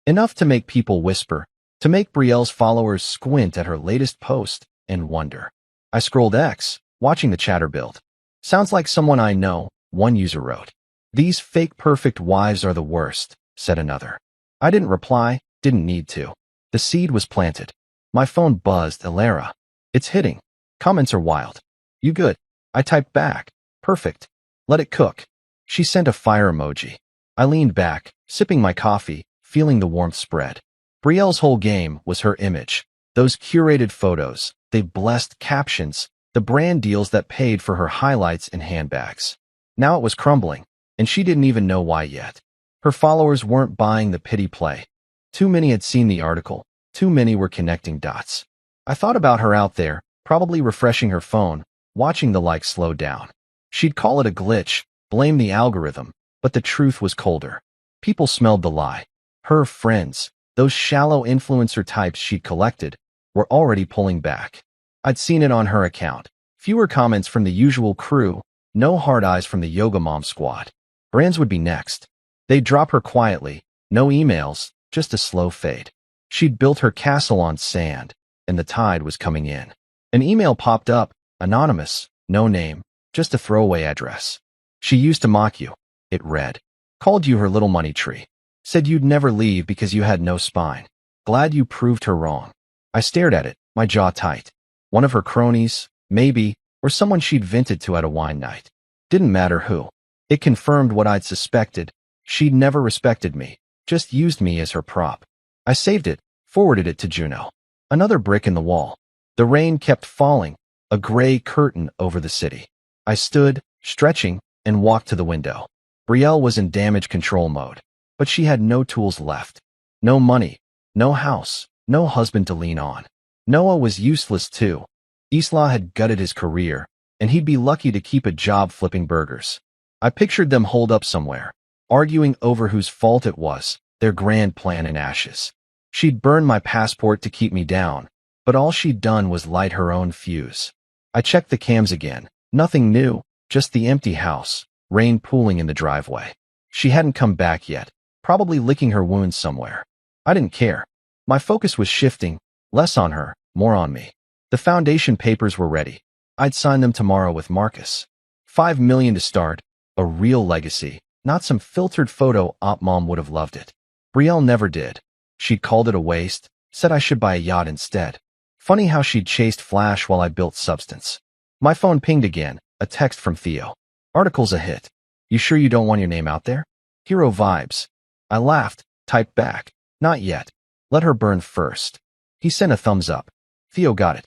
A: Enough to make people whisper, to make Brielle's followers squint at her latest post and wonder. I scrolled X, watching the chatter build. Sounds like someone I know, one user wrote. These fake perfect wives are the worst, said another. I didn't reply, didn't need to. The seed was planted. My phone buzzed. Alara. It's hitting. Comments are wild. You good? I typed back. Perfect. Let it cook. She sent a fire emoji. I leaned back, sipping my coffee, feeling the warmth spread. Brielle's whole game was her image. Those curated photos, they blessed captions, the brand deals that paid for her highlights and handbags. Now it was crumbling, and she didn't even know why yet. Her followers weren't buying the pity play. Too many had seen the article. Too many were connecting dots. I thought about her out there, probably refreshing her phone, watching the likes slow down. She'd call it a glitch, blame the algorithm, but the truth was colder. People smelled the lie. Her friends, those shallow influencer types she'd collected, were already pulling back. I'd seen it on her account. Fewer comments from the usual crew, no hard eyes from the Yoga Mom squad. Brands would be next. They'd drop her quietly, no emails, just a slow fade. She'd built her castle on sand, and the tide was coming in. An email popped up, anonymous, no name, just a throwaway address. She used to mock you, it read. Called you her little money tree. Said you'd never leave because you had no spine. Glad you proved her wrong. I stared at it, my jaw tight. One of her cronies, maybe, or someone she'd vented to at a wine night. Didn't matter who. It confirmed what I'd suspected. She'd never respected me, just used me as her prop. I saved it, forwarded it to Juno. Another brick in the wall. The rain kept falling, a gray curtain over the city. I stood, stretching, and walked to the window. Brielle was in damage control mode, but she had no tools left. No money, no house, no husband to lean on. Noah was useless too. Isla had gutted his career, and he'd be lucky to keep a job flipping burgers. I pictured them holed up somewhere, arguing over whose fault it was, their grand plan in ashes. She'd burned my passport to keep me down, but all she'd done was light her own fuse. I checked the cams again. Nothing new, just the empty house, rain pooling in the driveway. She hadn't come back yet, probably licking her wounds somewhere. I didn't care. My focus was shifting, less on her, more on me. The foundation papers were ready. I'd sign them tomorrow with Marcus. $5 million to start, a real legacy, not some filtered photo. Op Mom would have loved it. Brielle never did. She'd called it a waste, said I should buy a yacht instead. Funny how she'd chased flash while I built substance. My phone pinged again, a text from Theo. Article's a hit. You sure you don't want your name out there? Hero vibes. I laughed, typed back. Not yet. Let her burn first. He sent a thumbs up. Theo got it.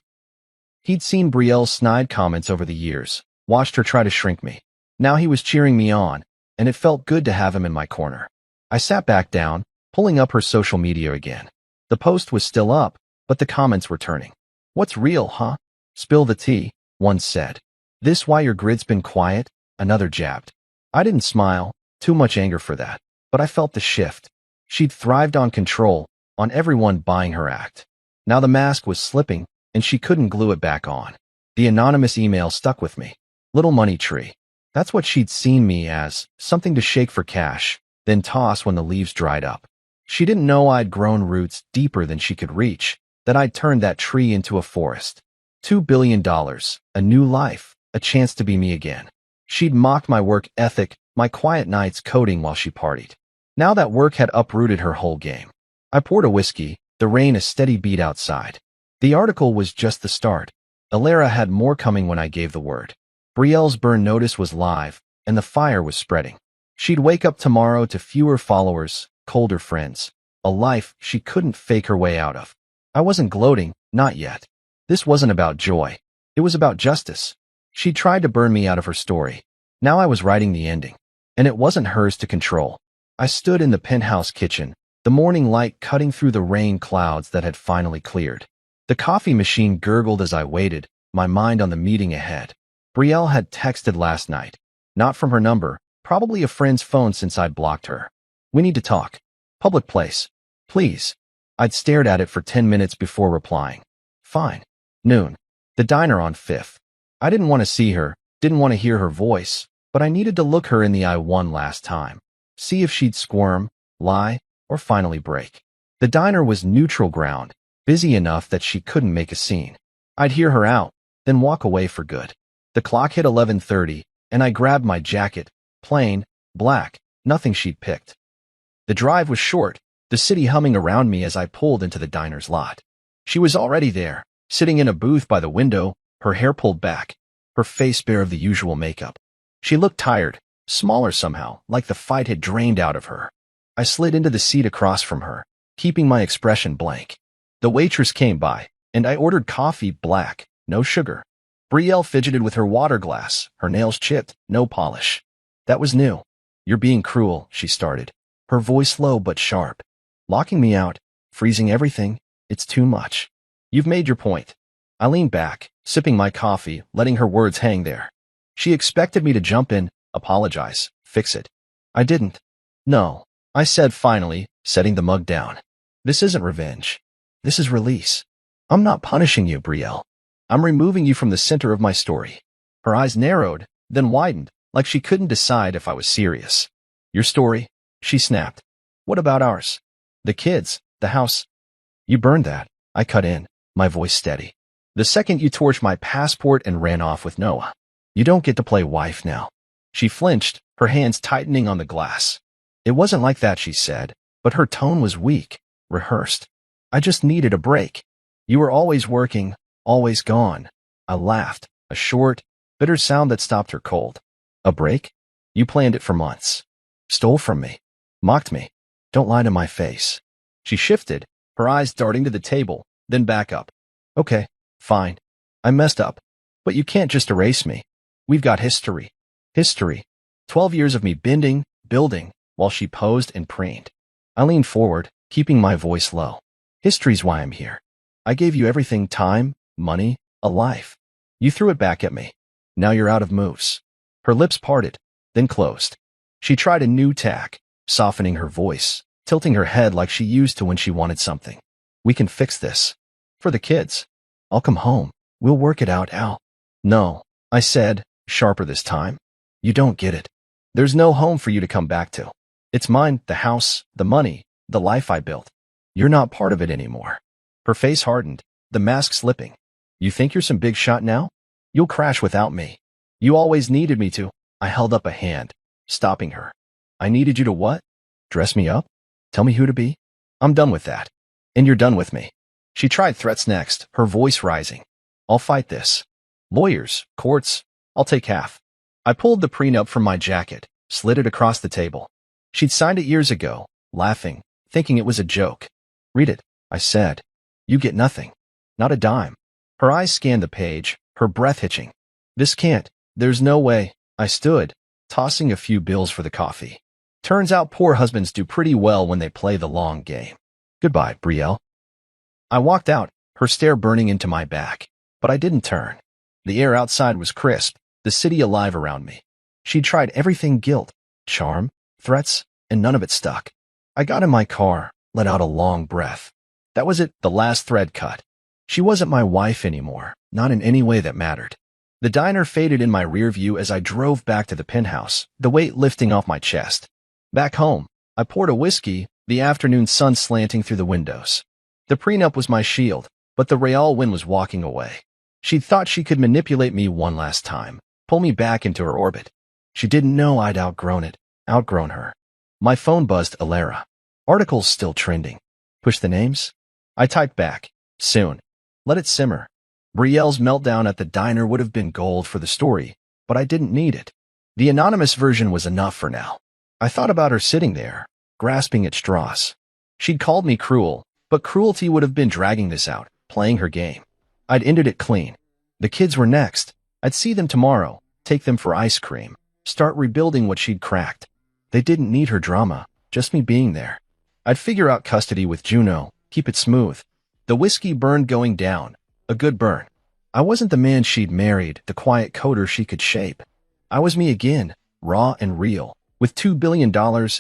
A: He'd seen Brielle's snide comments over the years, watched her try to shrink me. Now he was cheering me on, and it felt good to have him in my corner. I sat back down, pulling up her social media again. The post was still up, but the comments were turning. What's real, huh? Spill the tea, one said. This why your grid's been quiet? Another jabbed. I didn't smile, too much anger for that, but I felt the shift. She'd thrived on control, on everyone buying her act. Now the mask was slipping, and she couldn't glue it back on. The anonymous email stuck with me. Little money tree. That's what she'd seen me as, something to shake for cash, then toss when the leaves dried up. She didn't know I'd grown roots deeper than she could reach, that I'd turned that tree into a forest. $2 billion, a new life, a chance to be me again. She'd mocked my work ethic, my quiet nights coding while she partied. Now that work had uprooted her whole game. I poured a whiskey, the rain a steady beat outside. The article was just the start. Alara had more coming when I gave the word. Brielle's burn notice was live, and the fire was spreading. She'd wake up tomorrow to fewer followers, colder friends, a life she couldn't fake her way out of. I wasn't gloating, not yet. This wasn't about joy. It was about justice. She tried to burn me out of her story. Now I was writing the ending, and it wasn't hers to control. I stood in the penthouse kitchen, the morning light cutting through the rain clouds that had finally cleared. The coffee machine gurgled as I waited, my mind on the meeting ahead. Brielle had texted last night. Not from her number, probably a friend's phone since I'd blocked her. We need to talk. Public place. Please. I'd stared at it for 10 minutes before replying. Fine. Noon. The diner on 5th. I didn't want to see her, didn't want to hear her voice, but I needed to look her in the eye one last time. See if she'd squirm, lie, or finally break. The diner was neutral ground, busy enough that she couldn't make a scene. I'd hear her out, then walk away for good. The clock hit 11:30, and I grabbed my jacket, plain, black, nothing she'd picked. The drive was short, the city humming around me as I pulled into the diner's lot. She was already there, sitting in a booth by the window, her hair pulled back, her face bare of the usual makeup. She looked tired, smaller somehow, like the fight had drained out of her. I slid into the seat across from her, keeping my expression blank. The waitress came by, and I ordered coffee black, no sugar. Brielle fidgeted with her water glass, her nails chipped, no polish. That was new. You're being cruel, she started, her voice low but sharp. Locking me out, freezing everything, it's too much. You've made your point. I leaned back, sipping my coffee, letting her words hang there. She expected me to jump in, apologize, fix it. I didn't. No, I said finally, setting the mug down. This isn't revenge. This is release. I'm not punishing you, Brielle. I'm removing you from the center of my story. Her eyes narrowed, then widened, like she couldn't decide if I was serious. Your story? She snapped. What about ours? The kids, the house? You burned that. I cut in, my voice steady. The second you torched my passport and ran off with Noah. You don't get to play wife now. She flinched, her hands tightening on the glass. It wasn't like that, she said, but her tone was weak, rehearsed. I just needed a break. You were always working, always gone. I laughed, a short, bitter sound that stopped her cold. A break? You planned it for months. Stole from me. Mocked me. Don't lie to my face. She shifted, her eyes darting to the table, then back up. Okay, fine. I messed up. But you can't just erase me. We've got history. History. 12 years of me bending, building, while she posed and preened. I leaned forward, keeping my voice low. History's why I'm here. I gave you everything: time, money, a life. You threw it back at me. Now you're out of moves. Her lips parted, then closed. She tried a new tack, softening her voice, tilting her head like she used to when she wanted something. We can fix this. For the kids. I'll come home. We'll work it out, Al. No, I said, sharper this time. You don't get it. There's no home for you to come back to. It's mine, the house, the money, the life I built. You're not part of it anymore. Her face hardened, the mask slipping. You think you're some big shot now? You'll crash without me. You always needed me to. I held up a hand, stopping her. I needed you to what? Dress me up? Tell me who to be? I'm done with that. And you're done with me. She tried threats next, her voice rising. I'll fight this. Lawyers, courts, I'll take half. I pulled the prenup from my jacket, slid it across the table. She'd signed it years ago, laughing, thinking it was a joke. Read it, I said. You get nothing. Not a dime. Her eyes scanned the page, her breath hitching. This can't. There's no way. I stood, tossing a few bills for the coffee. Turns out poor husbands do pretty well when they play the long game. Goodbye, Brielle. I walked out, her stare burning into my back, but I didn't turn. The air outside was crisp, the city alive around me. She'd tried everything: guilt, charm, threats, and none of it stuck. I got in my car, let out a long breath. That was it, the last thread cut. She wasn't my wife anymore, not in any way that mattered. The diner faded in my rear view as I drove back to the penthouse, the weight lifting off my chest. Back home, I poured a whiskey, the afternoon sun slanting through the windows. The prenup was my shield, but the Real wind was walking away. She'd thought she could manipulate me one last time, pull me back into her orbit. She didn't know I'd outgrown it, outgrown her. My phone buzzed. Alara. Articles still trending. Push the names? I typed back. Soon. Let it simmer. Brielle's meltdown at the diner would have been gold for the story, but I didn't need it. The anonymous version was enough for now. I thought about her sitting there, grasping at straws. She'd called me cruel, but cruelty would have been dragging this out, playing her game. I'd ended it clean. The kids were next. I'd see them tomorrow, take them for ice cream, start rebuilding what she'd cracked. They didn't need her drama, just me being there. I'd figure out custody with Juno, keep it smooth. The whiskey burned going down, a good burn. I wasn't the man she'd married, the quiet coder she could shape. I was me again, raw and real, with $2 billion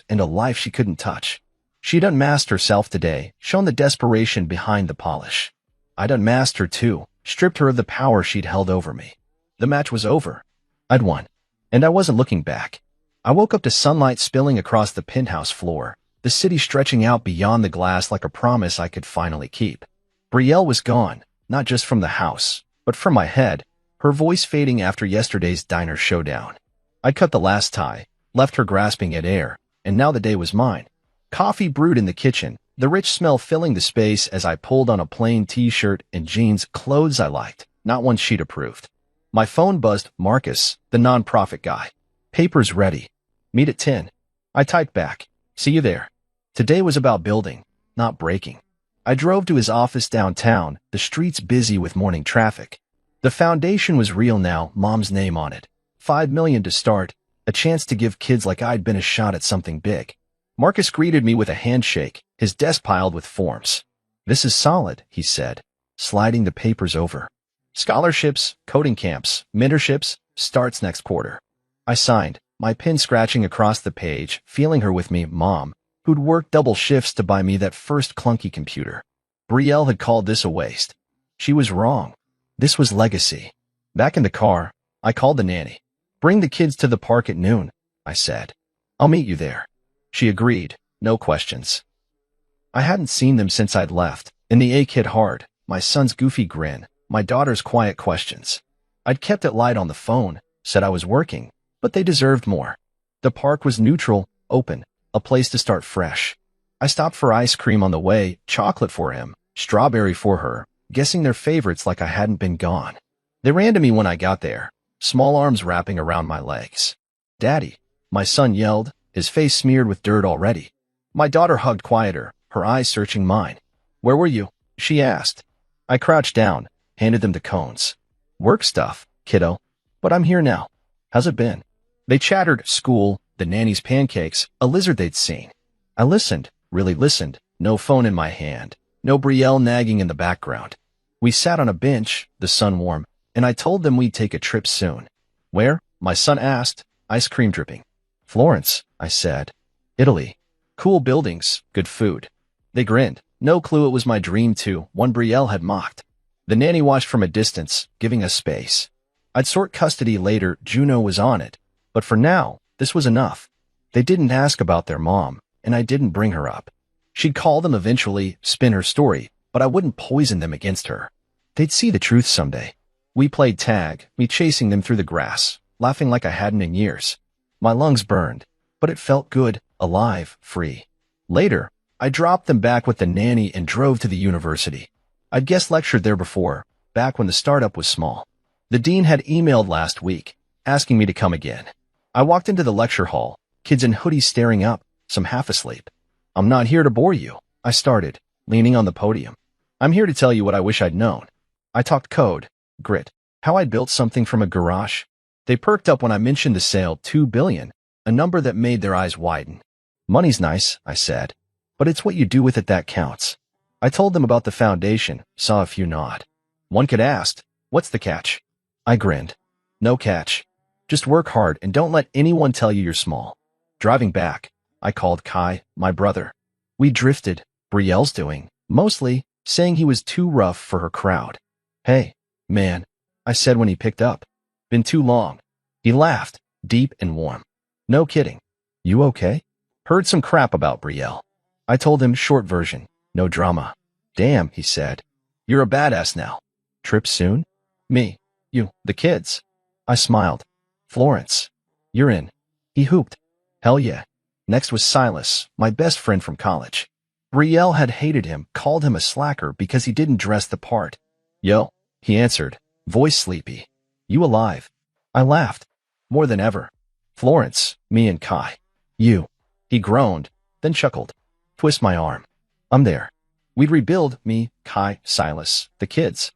A: and a life she couldn't touch. She'd unmasked herself today, shown the desperation behind the polish. I'd unmasked her too, stripped her of the power she'd held over me. The match was over. I'd won. And I wasn't looking back. I woke up to sunlight spilling across the penthouse floor, the city stretching out beyond the glass like a promise I could finally keep. Brielle was gone, not just from the house, but from my head, her voice fading after yesterday's diner showdown. I'd cut the last tie, left her grasping at air, and now the day was mine. Coffee brewed in the kitchen, the rich smell filling the space as I pulled on a plain t-shirt and jeans, clothes I liked, not ones she'd approved. My phone buzzed. Marcus, the nonprofit guy. Papers ready. Meet at 10. I typed back. See you there. Today was about building, not breaking. I drove to his office downtown, the streets busy with morning traffic. The foundation was real now, Mom's name on it. $5 million to start, a chance to give kids like I'd been a shot at something big. Marcus greeted me with a handshake, his desk piled with forms. This is solid, he said, sliding the papers over. Scholarships, coding camps, mentorships, starts next quarter. I signed, my pen scratching across the page, feeling her with me, Mom, who'd worked double shifts to buy me that first clunky computer. Brielle had called this a waste. She was wrong. This was legacy. Back in the car, I called the nanny. Bring the kids to the park at noon, I said. I'll meet you there. She agreed, no questions. I hadn't seen them since I'd left, and the ache hit hard, my son's goofy grin, my daughter's quiet questions. I'd kept it light on the phone, said I was working, but they deserved more. The park was neutral, open, a place to start fresh. I stopped for ice cream on the way, chocolate for him, strawberry for her, guessing their favorites like I hadn't been gone. They ran to me when I got there, small arms wrapping around my legs. Daddy, my son yelled, his face smeared with dirt already. My daughter hugged quieter, her eyes searching mine. Where were you? She asked. I crouched down, handed them the cones. Work stuff, kiddo. But I'm here now. How's it been? They chattered, school, the nanny's pancakes, a lizard they'd seen. I listened, really listened, no phone in my hand, no Brielle nagging in the background. We sat on a bench, the sun warm, and I told them we'd take a trip soon. Where? My son asked, ice cream dripping. Florence, I said. Italy. Cool buildings, good food. They grinned, no clue it was my dream too, one Brielle had mocked. The nanny watched from a distance, giving us space. I'd sort custody later, Juno was on it, but for now, this was enough. They didn't ask about their mom, and I didn't bring her up. She'd call them eventually, spin her story, but I wouldn't poison them against her. They'd see the truth someday. We played tag, me chasing them through the grass, laughing like I hadn't in years. My lungs burned, but it felt good, alive, free. Later, I dropped them back with the nanny and drove to the university. I'd guest lectured there before, back when the startup was small. The dean had emailed last week, asking me to come again. I walked into the lecture hall, kids in hoodies staring up, some half asleep. I'm not here to bore you, I started, leaning on the podium. I'm here to tell you what I wish I'd known. I talked code, grit, how I'd built something from a garage. They perked up when I mentioned the sale, $2 billion, a number that made their eyes widen. Money's nice, I said, but it's what you do with it that counts. I told them about the foundation, saw a few nod. One kid asked, what's the catch? I grinned. No catch. Just work hard and don't let anyone tell you you're small. Driving back, I called Kai, my brother. We drifted, Brielle's doing, mostly, saying he was too rough for her crowd. Hey, man, I said when he picked up. Been too long. He laughed, deep and warm. No kidding. You okay? Heard some crap about Brielle. I told him short version, no drama. Damn, he said. You're a badass now. Trip soon? Me, you, the kids. I smiled. Florence, you're in. He hooped. Hell yeah. Next was Silas, my best friend from college. Brielle had hated him, called him a slacker because he didn't dress the part. Yo, he answered, voice sleepy. You alive? I laughed. More than ever. Florence, me and Kai. You. He groaned, then chuckled. Twist my arm. I'm there. We'd rebuild, me, Kai, Silas, the kids.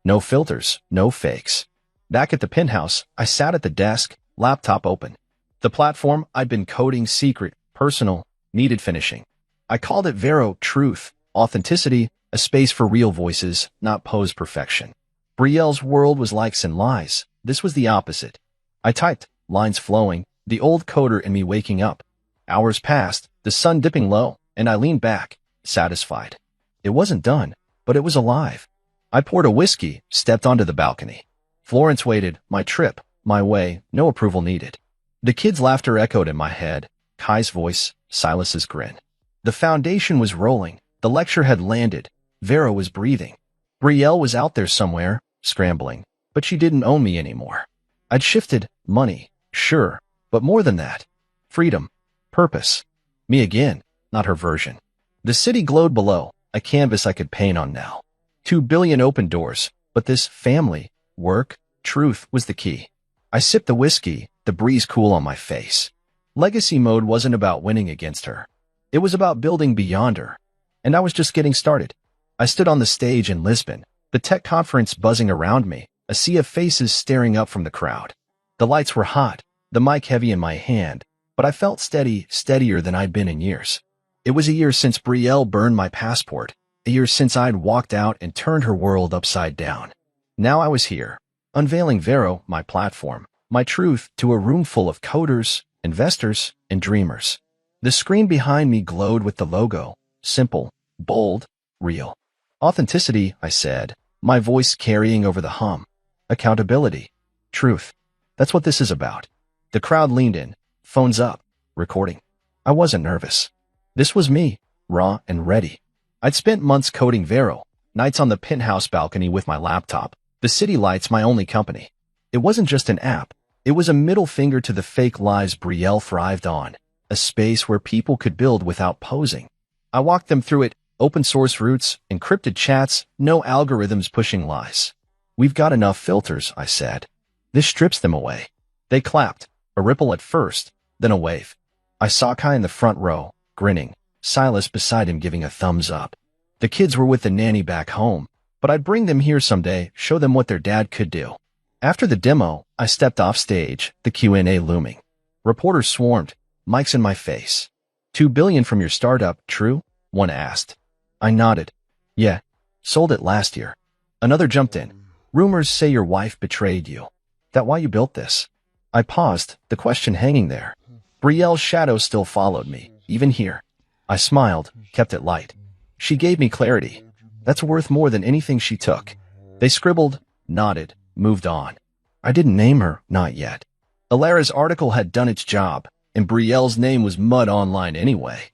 A: No filters, no fakes. Back at the penthouse, I sat at the desk, laptop open. The platform I'd been coding secret, personal, needed finishing. I called it Vero, truth, authenticity, a space for real voices, not posed perfection. Brielle's world was likes and lies. This was the opposite. I typed, lines flowing, the old coder in me waking up. Hours passed, the sun dipping low, and I leaned back, satisfied. It wasn't done, but it was alive. I poured a whiskey, stepped onto the balcony. Florence waited, my trip, my way, no approval needed. The kids' laughter echoed in my head, Kai's voice, Silas's grin. The foundation was rolling, the lecture had landed, Vera was breathing. Brielle was out there somewhere, scrambling, but she didn't own me anymore. I'd shifted, money, sure, but more than that. Freedom, purpose. Me again, not her version. The city glowed below, a canvas I could paint on now. 2 billion open doors, but this family, work, truth was the key. I sipped the whiskey, the breeze cool on my face. Legacy mode wasn't about winning against her. It was about building beyond her. And I was just getting started. I stood on the stage in Lisbon, the tech conference buzzing around me, a sea of faces staring up from the crowd. The lights were hot, the mic heavy in my hand, but I felt steady, steadier than I'd been in years. It was a year since Betrayal burned my passport, a year since I'd walked out and turned her world upside down. Now I was here, unveiling Vero, my platform, my truth to a room full of coders, investors, and dreamers. The screen behind me glowed with the logo, simple, bold, real. Authenticity, I said, my voice carrying over the hum. Accountability. Truth. That's what this is about. The crowd leaned in, phones up, recording. I wasn't nervous. This was me, raw and ready. I'd spent months coding Vero, nights on the penthouse balcony with my laptop, the city lights my only company. It wasn't just an app. It was a middle finger to the fake lives Betrayal thrived on, a space where people could build without posing. I walked them through it, open source roots, encrypted chats, no algorithms pushing lies. We've got enough filters, I said. This strips them away. They clapped, a ripple at first, then a wave. I saw Kai in the front row, grinning, Silas beside him giving a thumbs up. The kids were with the nanny back home, but I'd bring them here someday, show them what their dad could do. After the demo, I stepped off stage, the Q&A looming. Reporters swarmed, mics in my face. 2 billion from your startup, true? One asked. I nodded. Yeah, sold it last year. Another jumped in. Rumors say your wife betrayed you. That why you built this? I paused, the question hanging there. Betrayal's shadow still followed me, even here. I smiled, kept it light. She gave me clarity. That's worth more than anything she took. They scribbled, nodded, moved on. I didn't name her, not yet. Alara's article had done its job, and Betrayal's name was mud online anyway.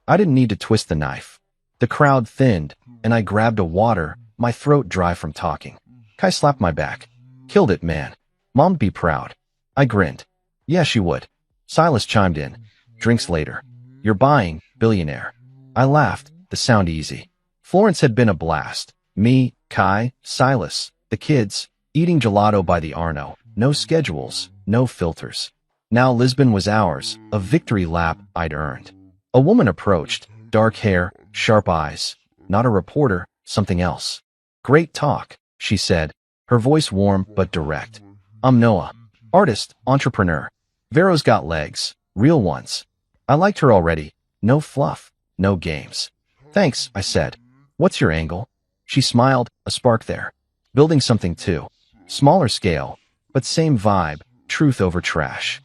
A: I didn't need to twist the knife. The crowd thinned, and I grabbed a water, my throat dry from talking. Kai slapped my back. Killed it, man. Mom'd be proud. I grinned. Yeah, she would. Silas chimed in. Drinks later. You're buying, billionaire. I laughed, the sound easy. Florence had been a blast. Me, Kai, Silas, the kids, eating gelato by the Arno. No schedules, no filters. Now Lisbon was ours, a victory lap I'd earned. A woman approached, dark hair, sharp eyes. Not a reporter, something else. Great talk, she said, her voice warm but direct. I'm Noah. Artist, entrepreneur. Vero's got legs, real ones. I liked her already. No fluff, no games. Thanks, I said. What's your angle? She smiled, a spark there. Building something too. Smaller scale, but same vibe, truth over trash.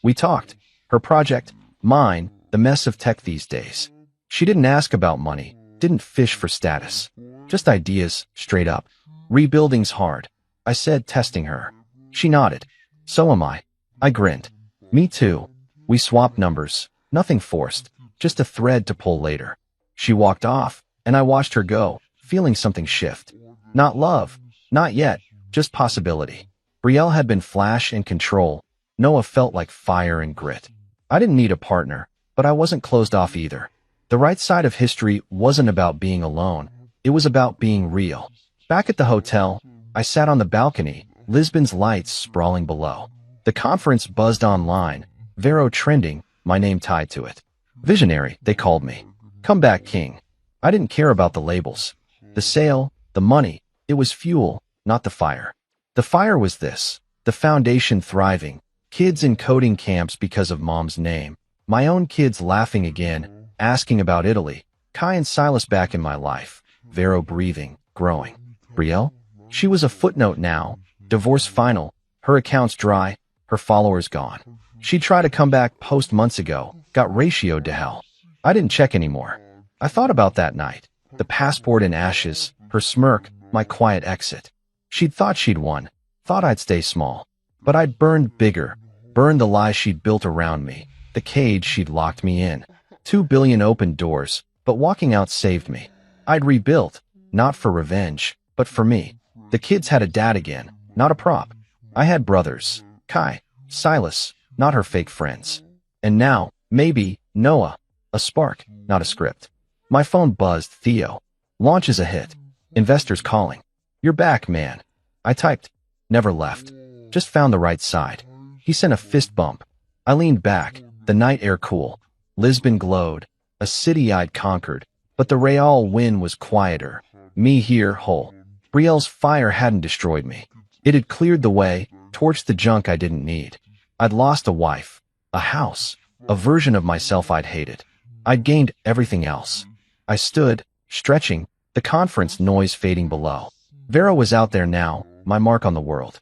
A: We talked. Her project, mine, the mess of tech these days. She didn't ask about money, didn't fish for status. Just ideas, straight up. Rebuilding's hard, I said, testing her. She nodded. So am I. I grinned. Me too. We swapped numbers. Nothing forced. Just a thread to pull later. She walked off, and I watched her go, feeling something shift. Not love. Not yet. Just possibility. Betrayal had been flash and control. Noah felt like fire and grit. I didn't need a partner, but I wasn't closed off either. The right side of history wasn't about being alone. It was about being real. Back at the hotel, I sat on the balcony, Lisbon's lights sprawling below. The conference buzzed online, Vero trending, my name tied to it. Visionary, they called me. Comeback king. I didn't care about the labels. The sale, the money, it was fuel, not the fire. The fire was this, the foundation thriving, kids in coding camps because of mom's name, my own kids laughing again, asking about Italy, Kai and Silas back in my life, Vero breathing, growing. Betrayal? She was a footnote now, divorce final, her accounts dry, her followers gone. She tried to come back post months ago, got ratioed to hell. I didn't check anymore. I thought about that night, the passport in ashes, her smirk, my quiet exit. She'd thought she'd won, thought I'd stay small. But I'd burned bigger, burned the lies she'd built around me, the cage she'd locked me in. 2 billion open doors, but walking out saved me. I'd rebuilt, not for revenge, but for me. The kids had a dad again, not a prop. I had brothers, Kai, Silas, not her fake friends. And now, maybe, Noah, a spark, not a script. My phone buzzed. Theo. Launch is a hit. Investors calling. You're back, man. I typed. Never left. Just found the right side. He sent a fist bump. I leaned back, the night air cool. Lisbon glowed, a city I'd conquered, but the Real win was quieter. Me here, whole. Brielle's fire hadn't destroyed me. It had cleared the way, torched the junk I didn't need. I'd lost a wife, a house, a version of myself I'd hated. I'd gained everything else. I stood, stretching, the conference noise fading below. Vera was out there now, my mark on the world.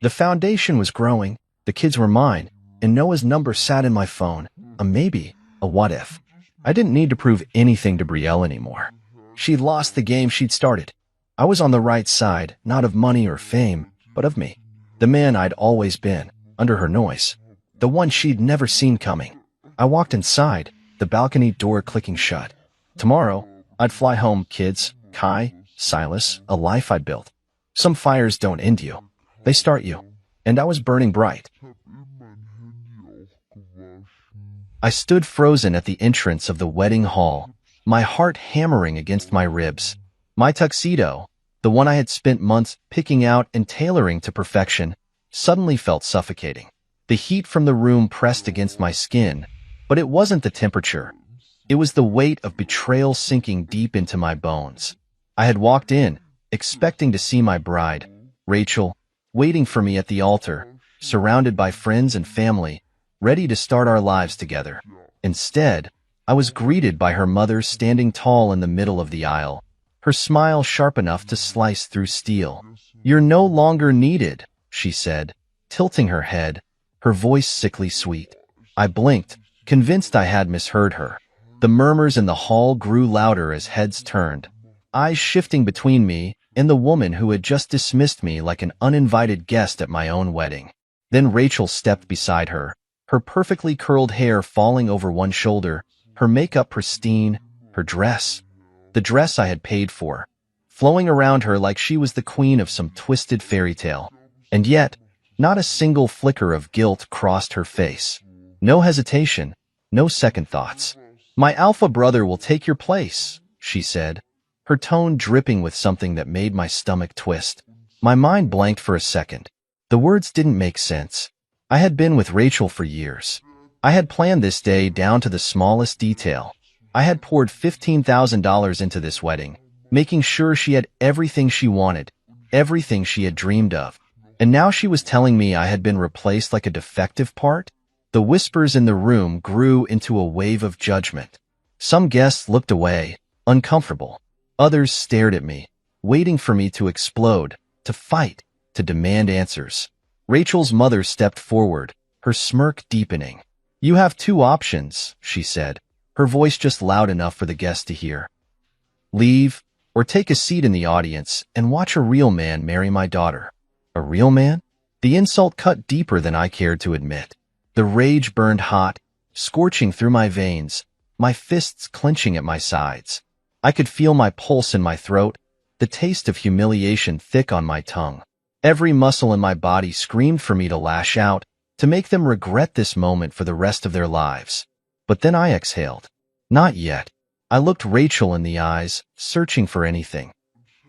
A: The foundation was growing, the kids were mine, and Noah's number sat in my phone, a maybe, a what if. I didn't need to prove anything to Brielle anymore. She'd lost the game she'd started. I was on the right side, not of money or fame, but of me. The man I'd always been, under her noise. The one she'd never seen coming. I walked inside, the balcony door clicking shut. Tomorrow, I'd fly home, kids, Kai, Silas, a life I'd built. Some fires don't end you. They start you. And I was burning bright. I stood frozen at the entrance of the wedding hall, my heart hammering against my ribs. My tuxedo, the one I had spent months picking out and tailoring to perfection, suddenly felt suffocating. The heat from the room pressed against my skin, but it wasn't the temperature. It was the weight of betrayal sinking deep into my bones. I had walked in, expecting to see my bride, Rachel, waiting for me at the altar, surrounded by friends and family, ready to start our lives together. Instead, I was greeted by her mother standing tall in the middle of the aisle, her smile sharp enough to slice through steel. "You're no longer needed," she said, tilting her head, her voice sickly sweet. I blinked, convinced I had misheard her. The murmurs in the hall grew louder as heads turned, eyes shifting between me and the woman who had just dismissed me like an uninvited guest at my own wedding. Then Rachel stepped beside her, her perfectly curled hair falling over one shoulder, her makeup pristine, her dress, the dress I had paid for, flowing around her like she was the queen of some twisted fairy tale. And yet, not a single flicker of guilt crossed her face. No hesitation, no second thoughts. "My alpha brother will take your place," she said, her tone dripping with something that made my stomach twist. My mind blanked for a second. The words didn't make sense. I had been with Rachel for years. I had planned this day down to the smallest detail. I had poured $15,000 into this wedding, making sure she had everything she wanted, everything she had dreamed of. And now she was telling me I had been replaced like a defective part? The whispers in the room grew into a wave of judgment. Some guests looked away, uncomfortable. Others stared at me, waiting for me to explode, to fight, to demand answers. Rachel's mother stepped forward, her smirk deepening. "You have two options," she said, her voice just loud enough for the guests to hear. "Leave, or take a seat in the audience and watch a real man marry my daughter." A real man? The insult cut deeper than I cared to admit. The rage burned hot, scorching through my veins, my fists clenching at my sides. I could feel my pulse in my throat, the taste of humiliation thick on my tongue. Every muscle in my body screamed for me to lash out, to make them regret this moment for the rest of their lives. But then I exhaled. Not yet. I looked Rachel in the eyes, searching for anything.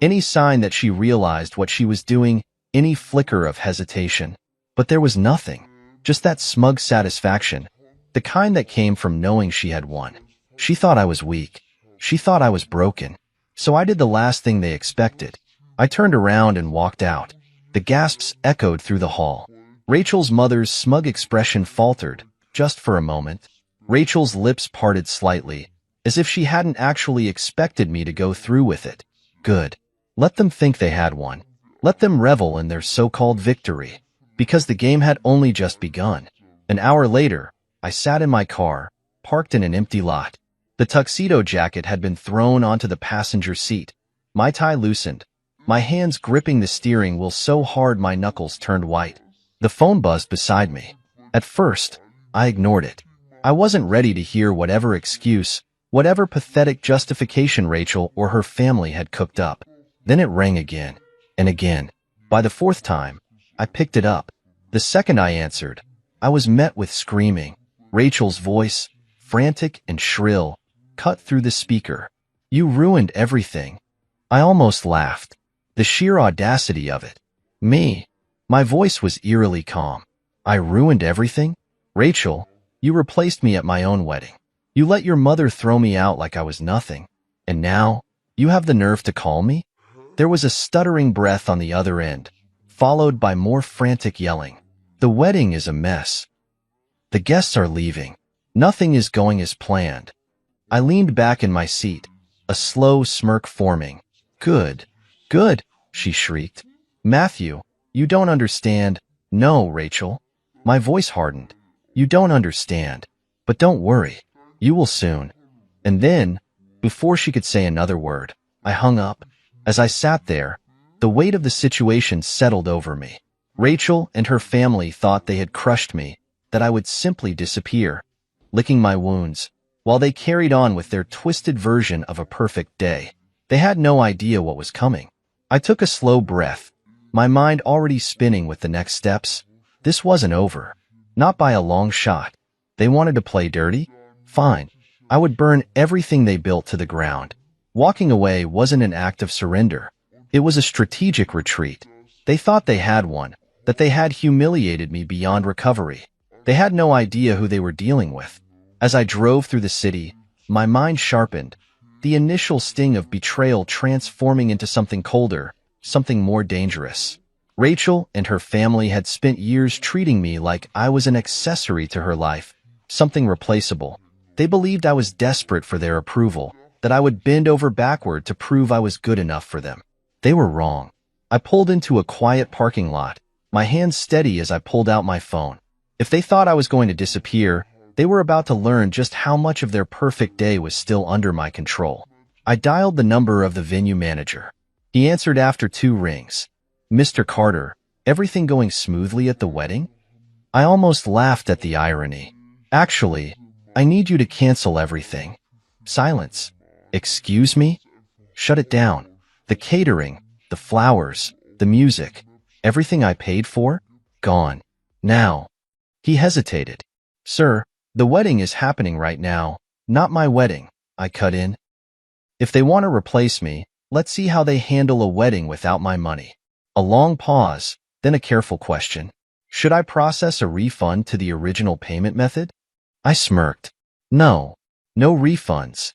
A: Any sign that she realized what she was doing, any flicker of hesitation. But there was nothing. Just that smug satisfaction, the kind that came from knowing she had won. She thought I was weak. She thought I was broken. So I did the last thing they expected. I turned around and walked out. The gasps echoed through the hall. Rachel's mother's smug expression faltered, just for a moment. Rachel's lips parted slightly, as if she hadn't actually expected me to go through with it. Good. Let them think they had won. Let them revel in their so-called victory. Because the game had only just begun. An hour later, I sat in my car, parked in an empty lot. The tuxedo jacket had been thrown onto the passenger seat. My tie loosened, my hands gripping the steering wheel so hard my knuckles turned white. The phone buzzed beside me. At first, I ignored it. I wasn't ready to hear whatever excuse, whatever pathetic justification Rachel or her family had cooked up. Then it rang again, and again. By the fourth time, I picked it up. The second I answered, I was met with screaming. Rachel's voice, frantic and shrill, cut through the speaker. You ruined everything. I almost laughed. The sheer audacity of it. Me. My voice was eerily calm. I ruined everything? Rachel, you replaced me at my own wedding. You let your mother throw me out like I was nothing. And now, you have the nerve to call me? There was a stuttering breath on the other end, followed by more frantic yelling. The wedding is a mess. The guests are leaving. Nothing is going as planned. I leaned back in my seat, a slow smirk forming. Good, good, she shrieked. Matthew, you don't understand. No, Rachel. My voice hardened. You don't understand. But don't worry. You will soon. And then, before she could say another word, I hung up. As I sat there, the weight of the situation settled over me. Rachel and her family thought they had crushed me, that I would simply disappear, licking my wounds, while they carried on with their twisted version of a perfect day. They had no idea what was coming. I took a slow breath, my mind already spinning with the next steps. This wasn't over. Not by a long shot. They wanted to play dirty? Fine. I would burn everything they built to the ground. Walking away wasn't an act of surrender. It was a strategic retreat. They thought they had one, that they had humiliated me beyond recovery. They had no idea who they were dealing with. As I drove through the city, my mind sharpened, the initial sting of betrayal transforming into something colder, something more dangerous. Rachel and her family had spent years treating me like I was an accessory to her life, something replaceable. They believed I was desperate for their approval, that I would bend over backward to prove I was good enough for them. They were wrong. I pulled into a quiet parking lot, my hands steady as I pulled out my phone. If they thought I was going to disappear, they were about to learn just how much of their perfect day was still under my control. I dialed the number of the venue manager. He answered after 2 rings. Mr. Carter, everything going smoothly at the wedding? I almost laughed at the irony. Actually, I need you to cancel everything. Silence. Excuse me? Shut it down. The catering, the flowers, the music, everything I paid for? Gone. Now. He hesitated. Sir, the wedding is happening right now, not my wedding, I cut in. If they want to replace me, let's see how they handle a wedding without my money. A long pause, then a careful question. Should I process a refund to the original payment method? I smirked. No. No refunds.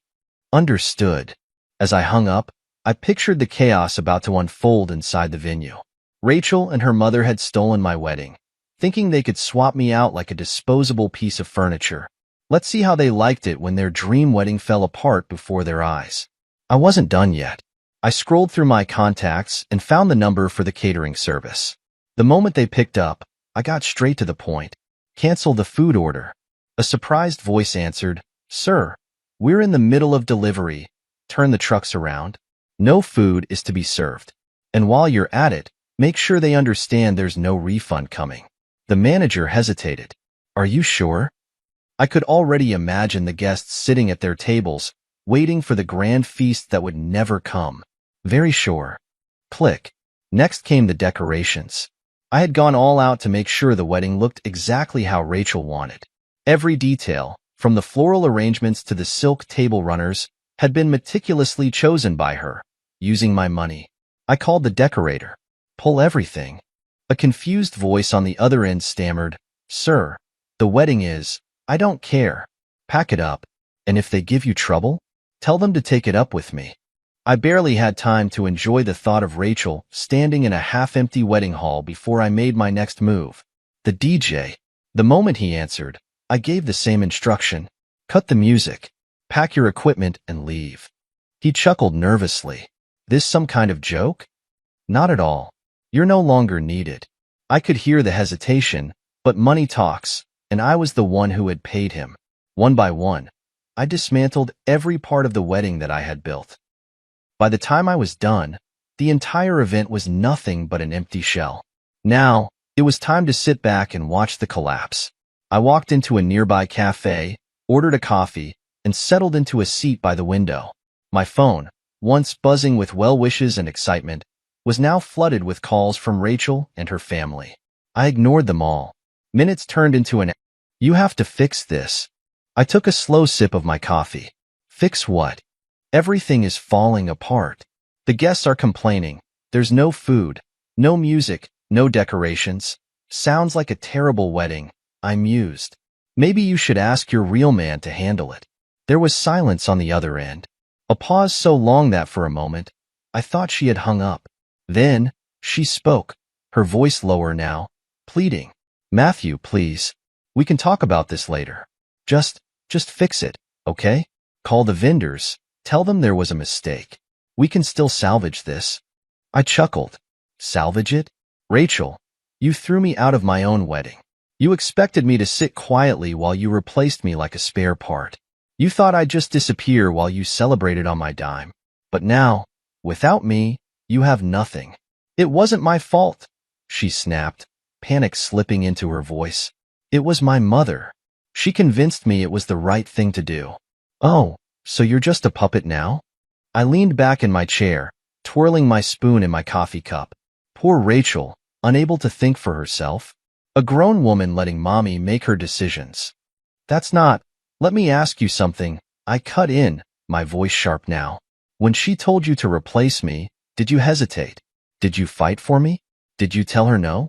A: Understood. As I hung up, I pictured the chaos about to unfold inside the venue. Rachel and her mother had stolen my wedding, thinking they could swap me out like a disposable piece of furniture. Let's see how they liked it when their dream wedding fell apart before their eyes. I wasn't done yet. I scrolled through my contacts and found the number for the catering service. The moment they picked up, I got straight to the point. Cancel the food order. A surprised voice answered, Sir, we're in the middle of delivery. Turn the trucks around. No food is to be served. And while you're at it, make sure they understand there's no refund coming. The manager hesitated. Are you sure? I could already imagine the guests sitting at their tables, waiting for the grand feast that would never come. Very sure. Click. Next came the decorations. I had gone all out to make sure the wedding looked exactly how Rachel wanted. Every detail, from the floral arrangements to the silk table runners, had been meticulously chosen by her, using my money. I called the decorator. Pull everything. A confused voice on the other end stammered, Sir, the wedding is, I don't care. Pack it up. And if they give you trouble, tell them to take it up with me. I barely had time to enjoy the thought of Rachel standing in a half-empty wedding hall before I made my next move. The DJ. The moment he answered, I gave the same instruction. Cut the music. Pack your equipment and leave. He chuckled nervously. This some kind of joke? Not at all. You're no longer needed. I could hear the hesitation, but money talks, and I was the one who had paid him. One by one, I dismantled every part of the wedding that I had built. By the time I was done, the entire event was nothing but an empty shell. Now, it was time to sit back and watch the collapse. I walked into a nearby cafe, ordered a coffee, and settled into a seat by the window. My phone, once buzzing with well wishes and excitement, was now flooded with calls from Rachel and her family. I ignored them all. Minutes turned into an hour. You have to fix this. I took a slow sip of my coffee. Fix what? Everything is falling apart. The guests are complaining. There's no food, no music, no decorations. Sounds like a terrible wedding. I mused. Maybe you should ask your real man to handle it. There was silence on the other end. A pause so long that for a moment, I thought she had hung up. Then, she spoke, her voice lower now, pleading. Matthew, please. We can talk about this later. Just fix it, okay? Call the vendors. Tell them there was a mistake. We can still salvage this. I chuckled. Salvage it? Rachel, you threw me out of my own wedding. You expected me to sit quietly while you replaced me like a spare part. You thought I'd just disappear while you celebrated on my dime. But now, without me, you have nothing. It wasn't my fault, she snapped, panic slipping into her voice. It was my mother. She convinced me it was the right thing to do. Oh, so you're just a puppet now? I leaned back in my chair, twirling my spoon in my coffee cup. Poor Rachel, unable to think for herself. A grown woman letting mommy make her decisions. That's not. Let me ask you something. I cut in, my voice sharp now. When she told you to replace me, did you hesitate? Did you fight for me? Did you tell her no?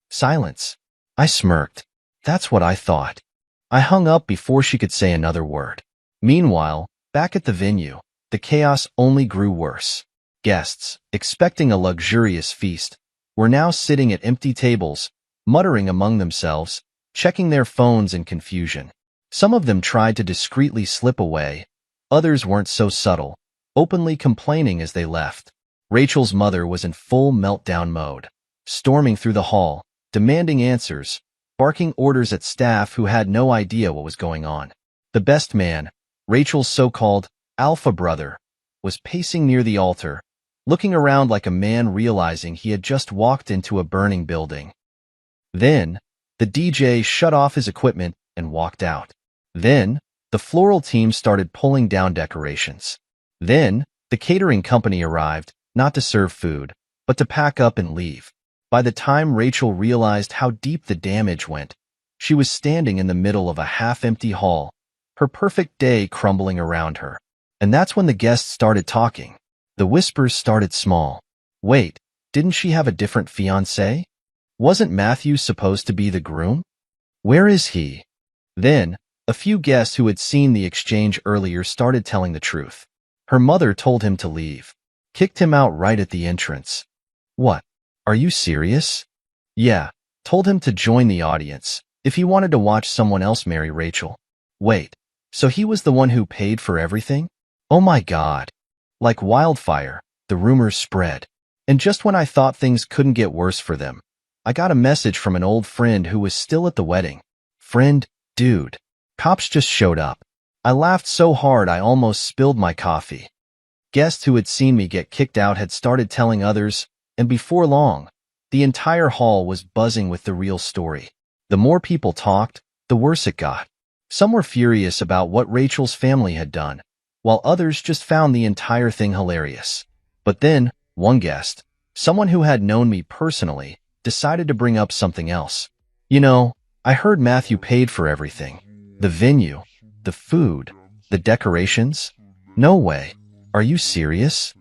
A: Silence. I smirked. That's what I thought. I hung up before she could say another word. Meanwhile, back at the venue, the chaos only grew worse. Guests, expecting a luxurious feast, were now sitting at empty tables, muttering among themselves, checking their phones in confusion. Some of them tried to discreetly slip away. Others weren't so subtle, openly complaining as they left. Rachel's mother was in full meltdown mode, storming through the hall, demanding answers, barking orders at staff who had no idea what was going on. The best man, Rachel's so-called alpha brother, was pacing near the altar, looking around like a man realizing he had just walked into a burning building. Then, the DJ shut off his equipment and walked out. Then, the floral team started pulling down decorations. Then, the catering company arrived, not to serve food, but to pack up and leave. By the time Rachel realized how deep the damage went, she was standing in the middle of a half-empty hall, her perfect day crumbling around her. And that's when the guests started talking. The whispers started small. Wait, didn't she have a different fiancé? Wasn't Matthew supposed to be the groom? Where is he? Then, a few guests who had seen the exchange earlier started telling the truth. Her mother told him to leave. Kicked him out right at the entrance. What? Are you serious? Yeah, told him to join the audience, if he wanted to watch someone else marry Rachel. Wait, so he was the one who paid for everything? Oh my God. Like wildfire, the rumors spread. And just when I thought things couldn't get worse for them, I got a message from an old friend who was still at the wedding. Friend, dude. Cops just showed up. I laughed so hard I almost spilled my coffee. Guests who had seen me get kicked out had started telling others, and before long, the entire hall was buzzing with the real story. The more people talked, the worse it got. Some were furious about what Rachel's family had done, while others just found the entire thing hilarious. But then, one guest, someone who had known me personally, decided to bring up something else. You know, I heard Matthew paid for everything. The venue, the food, the decorations. No way. Are you serious?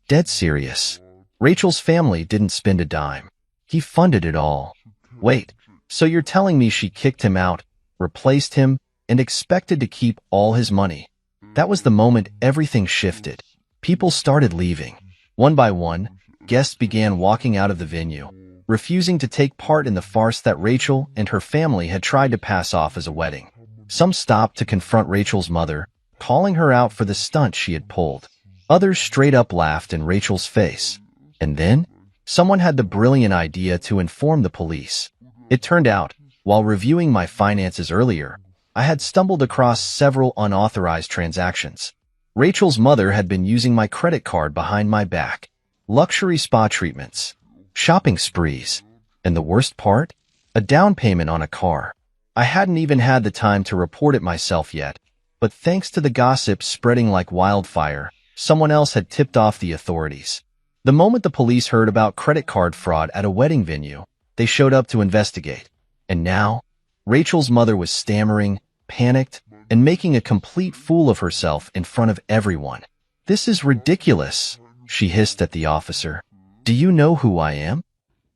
A: Dead serious. Rachel's family didn't spend a dime. He funded it all. Wait, so you're telling me she kicked him out, replaced him, and expected to keep all his money? That was the moment everything shifted. People started leaving. One by one, guests began walking out of the venue, refusing to take part in the farce that Rachel and her family had tried to pass off as a wedding. Some stopped to confront Rachel's mother, calling her out for the stunt she had pulled. Others straight up laughed in Rachel's face. And then, someone had the brilliant idea to inform the police. It turned out, while reviewing my finances earlier, I had stumbled across several unauthorized transactions. Rachel's mother had been using my credit card behind my back. Luxury spa treatments, shopping sprees, and the worst part? A down payment on a car. I hadn't even had the time to report it myself yet, but thanks to the gossip spreading like wildfire, someone else had tipped off the authorities. The moment the police heard about credit card fraud at a wedding venue, they showed up to investigate. And now, Rachel's mother was stammering, panicked, and making a complete fool of herself in front of everyone. "This is ridiculous," she hissed at the officer. "Do you know who I am?"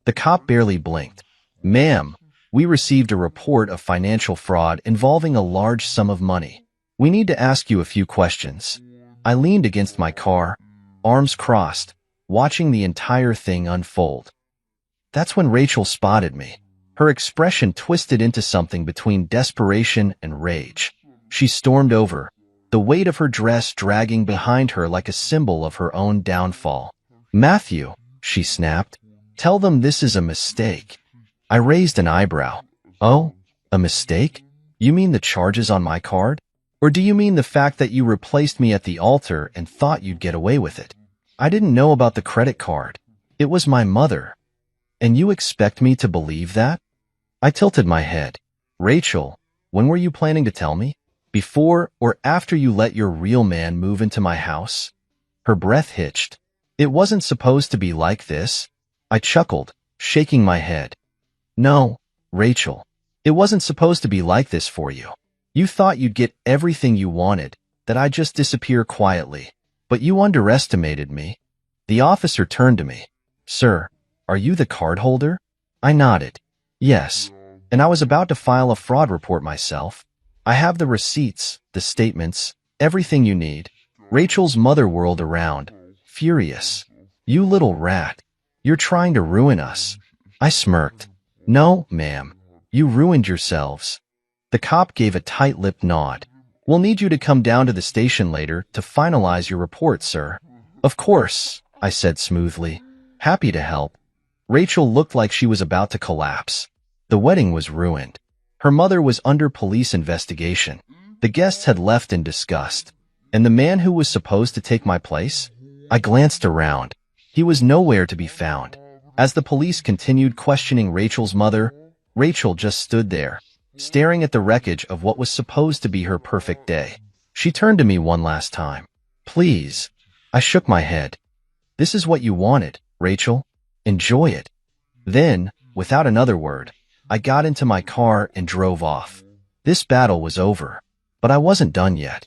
A: The cop barely blinked. "Ma'am, we received a report of financial fraud involving a large sum of money. We need to ask you a few questions." I leaned against my car, arms crossed, watching the entire thing unfold. That's when Rachel spotted me. Her expression twisted into something between desperation and rage. She stormed over, the weight of her dress dragging behind her like a symbol of her own downfall. "Matthew," she snapped, "tell them this is a mistake." I raised an eyebrow. "Oh, a mistake? You mean the charges on my card? Or do you mean the fact that you replaced me at the altar and thought you'd get away with it? I didn't know about the credit card. It was my mother. And you expect me to believe that?" I tilted my head. "Rachel, when were you planning to tell me? Before or after you let your real man move into my house?" Her breath hitched. "It wasn't supposed to be like this." I chuckled, shaking my head. "No, Rachel, it wasn't supposed to be like this for you. You thought you'd get everything you wanted, that I'd just disappear quietly. But you underestimated me." The officer turned to me. "Sir, are you the cardholder?" I nodded. "Yes, and I was about to file a fraud report myself. I have the receipts, the statements, everything you need." Rachel's mother whirled around, furious. "You little rat. You're trying to ruin us." I smirked. "No, ma'am. You ruined yourselves." The cop gave a tight-lipped nod. "We'll need you to come down to the station later to finalize your report, sir." "Of course," I said smoothly. "Happy to help." Rachel looked like she was about to collapse. The wedding was ruined. Her mother was under police investigation. The guests had left in disgust. And the man who was supposed to take my place? I glanced around. He was nowhere to be found. As the police continued questioning Rachel's mother, Rachel just stood there, staring at the wreckage of what was supposed to be her perfect day. She turned to me one last time. "Please." I shook my head. "This is what you wanted, Rachel. Enjoy it." Then, without another word, I got into my car and drove off. This battle was over, but I wasn't done yet.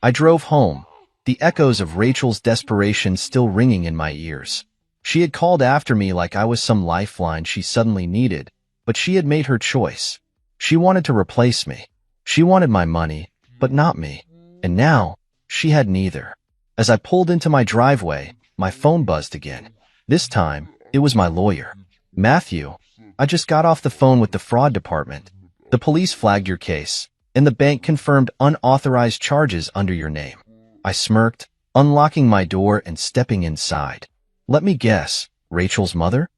A: I drove home, the echoes of Rachel's desperation still ringing in my ears. She had called after me like I was some lifeline she suddenly needed, but she had made her choice. She wanted to replace me. She wanted my money, but not me. And now, she had neither. As I pulled into my driveway, my phone buzzed again. This time, it was my lawyer. "Matthew, I just got off the phone with the fraud department. The police flagged your case, and the bank confirmed unauthorized charges under your name." I smirked, unlocking my door and stepping inside. "Let me guess, Rachel's mother?"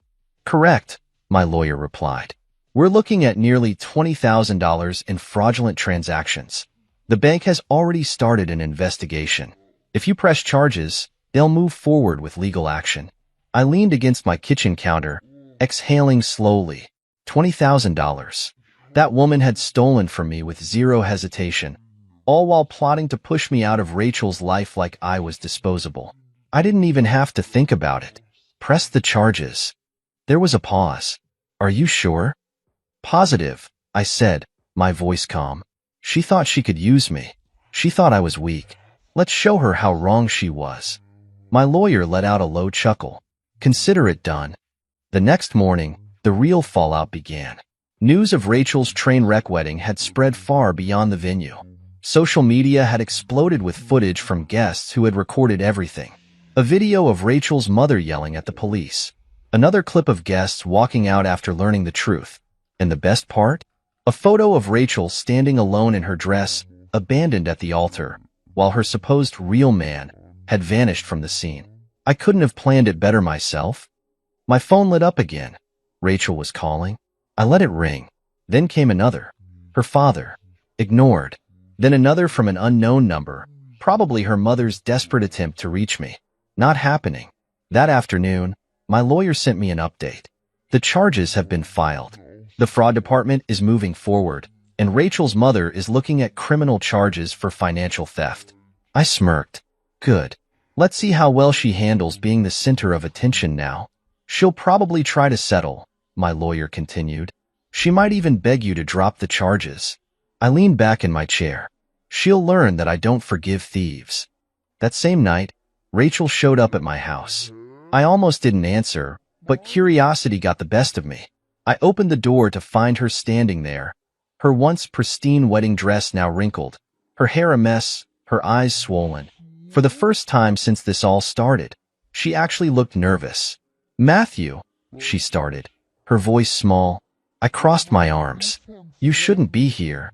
A: "Correct," my lawyer replied. "We're looking at nearly $20,000 in fraudulent transactions. The bank has already started an investigation. If you press charges, they'll move forward with legal action." I leaned against my kitchen counter, exhaling slowly. $20,000. That woman had stolen from me with zero hesitation, all while plotting to push me out of Rachel's life like I was disposable. I didn't even have to think about it. Press the charges. There was a pause. "Are you sure?" "Positive," I said, my voice calm. She thought she could use me. She thought I was weak. Let's show her how wrong she was. My lawyer let out a low chuckle. "Consider it done." The next morning, the real fallout began. News of Rachel's train wreck wedding had spread far beyond the venue. Social media had exploded with footage from guests who had recorded everything. A video of Rachel's mother yelling at the police. Another clip of guests walking out after learning the truth. And the best part? A photo of Rachel standing alone in her dress, abandoned at the altar, while her supposed real man had vanished from the scene. I couldn't have planned it better myself. My phone lit up again. Rachel was calling. I let it ring. Then came another. Her father. Ignored. Then another from an unknown number, probably her mother's desperate attempt to reach me. Not happening. That afternoon, my lawyer sent me an update. The charges have been filed. The fraud department is moving forward, and Rachel's mother is looking at criminal charges for financial theft. I smirked. Good. Let's see how well she handles being the center of attention now. She'll probably try to settle, my lawyer continued. She might even beg you to drop the charges. I leaned back in my chair. She'll learn that I don't forgive thieves. That same night, Rachel showed up at my house. I almost didn't answer, but curiosity got the best of me. I opened the door to find her standing there, her once pristine wedding dress now wrinkled, her hair a mess, her eyes swollen. For the first time since this all started, she actually looked nervous. "Matthew," she started, her voice small. I crossed my arms. "You shouldn't be here."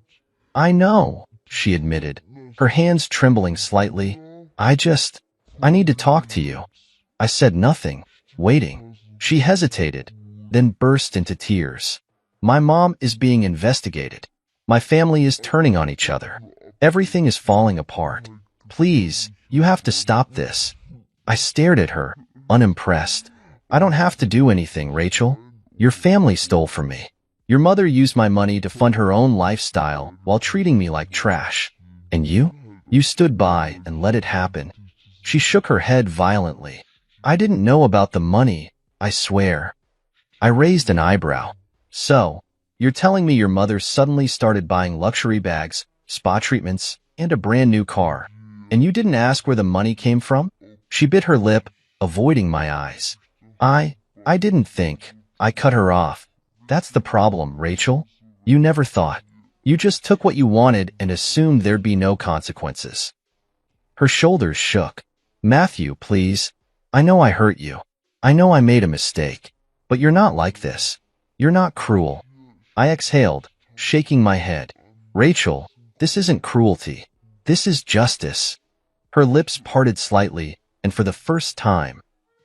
A: "I know," she admitted, her hands trembling slightly. I need to talk to you." I said nothing, waiting. She hesitated, then burst into tears. "My mom is being investigated. My family is turning on each other. Everything is falling apart. Please, you have to stop this." I stared at her, unimpressed. "I don't have to do anything, Rachel. Your family stole from me. Your mother used my money to fund her own lifestyle while treating me like trash. And you stood by and let it happen." She shook her head violently. "I didn't know about the money, I swear." I raised an eyebrow. "So, you're telling me your mother suddenly started buying luxury bags, spa treatments, and a brand new car, and you didn't ask where the money came from?" She bit her lip, avoiding my eyes. I didn't think." I cut her off. "That's the problem, Rachel. You never thought. You just took what you wanted and assumed there'd be no consequences." Her shoulders shook. "Matthew, please. I know I hurt you. I know I made a mistake. But you're not like this. You're not cruel." I exhaled, shaking my head. "Rachel, this isn't cruelty. This is justice." Her lips parted slightly, and for the first time,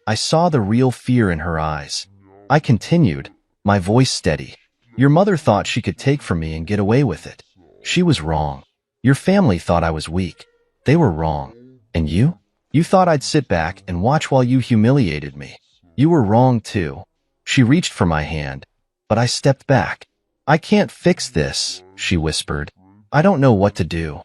A: I saw the real fear in her eyes. I continued, my voice steady. "Your mother thought she could take from me and get away with it. She was wrong. Your family thought I was weak. They were wrong. And you? You thought I'd sit back and watch while you humiliated me. You were wrong too." She reached for my hand, but I stepped back. "I can't fix this," she whispered. "I don't know what to do."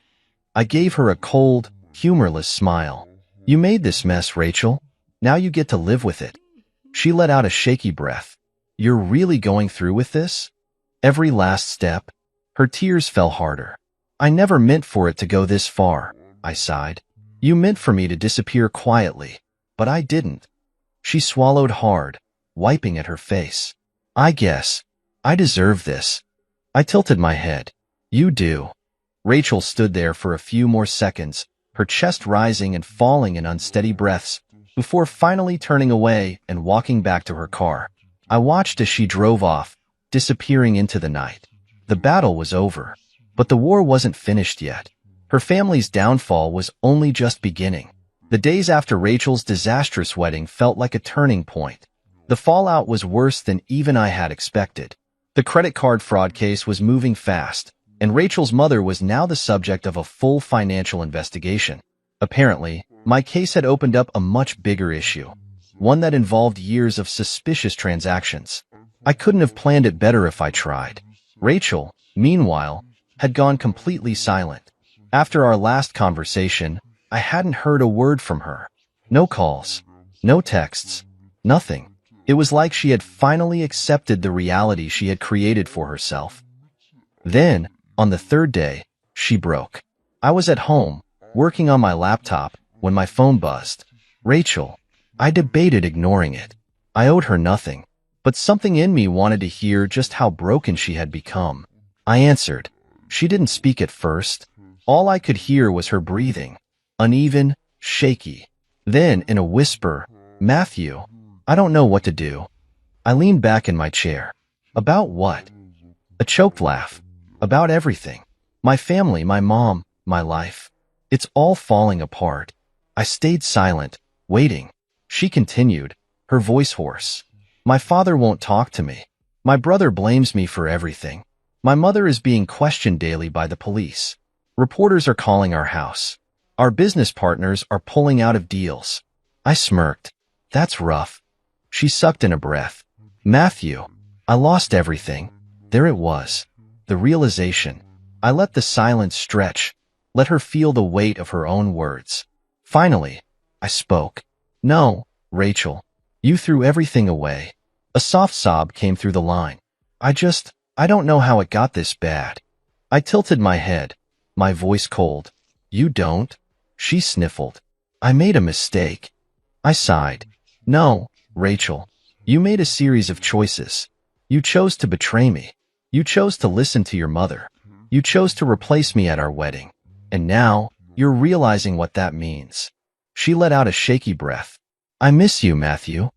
A: I gave her a cold, humorless smile. "You made this mess, Rachel. Now you get to live with it." She let out a shaky breath. "You're really going through with this?" Every last step. Her tears fell harder. "I never meant for it to go this far," I sighed. "You meant for me to disappear quietly, but I didn't." She swallowed hard, wiping at her face. "I guess I deserve this." I tilted my head. "You do." Rachel stood there for a few more seconds, her chest rising and falling in unsteady breaths, before finally turning away and walking back to her car. I watched as she drove off, disappearing into the night. The battle was over, but the war wasn't finished yet. Her family's downfall was only just beginning. The days after Rachel's disastrous wedding felt like a turning point. The fallout was worse than even I had expected. The credit card fraud case was moving fast, and Rachel's mother was now the subject of a full financial investigation. Apparently, my case had opened up a much bigger issue, one that involved years of suspicious transactions. I couldn't have planned it better if I tried. Rachel, meanwhile, had gone completely silent. After our last conversation, I hadn't heard a word from her. No calls, no texts, nothing. It was like she had finally accepted the reality she had created for herself. Then, on the third day, she broke. I was at home, working on my laptop, when my phone buzzed. "Rachel." I debated ignoring it. I owed her nothing, but something in me wanted to hear just how broken she had become. I answered. She didn't speak at first. All I could hear was her breathing, uneven, shaky. Then, in a whisper, "Matthew, I don't know what to do." I leaned back in my chair. "About what?" A choked laugh. "About everything. My family, my mom, my life. It's all falling apart." I stayed silent, waiting. She continued, her voice hoarse. "My father won't talk to me. My brother blames me for everything. My mother is being questioned daily by the police. Reporters are calling our house. Our business partners are pulling out of deals." I smirked. "That's rough." She sucked in a breath. "Matthew, I lost everything." There it was. The realization. I let the silence stretch, let her feel the weight of her own words. Finally, I spoke. "No, Rachel, you threw everything away." A soft sob came through the line. I don't know how it got this bad." I tilted my head. My voice cold. You don't? She sniffled. I made a mistake. I sighed. No, Rachel. You made a series of choices. You chose to betray me. You chose to listen to your mother. You chose to replace me at our wedding. And now, you're realizing what that means. She let out a shaky breath. I miss you, Matthew.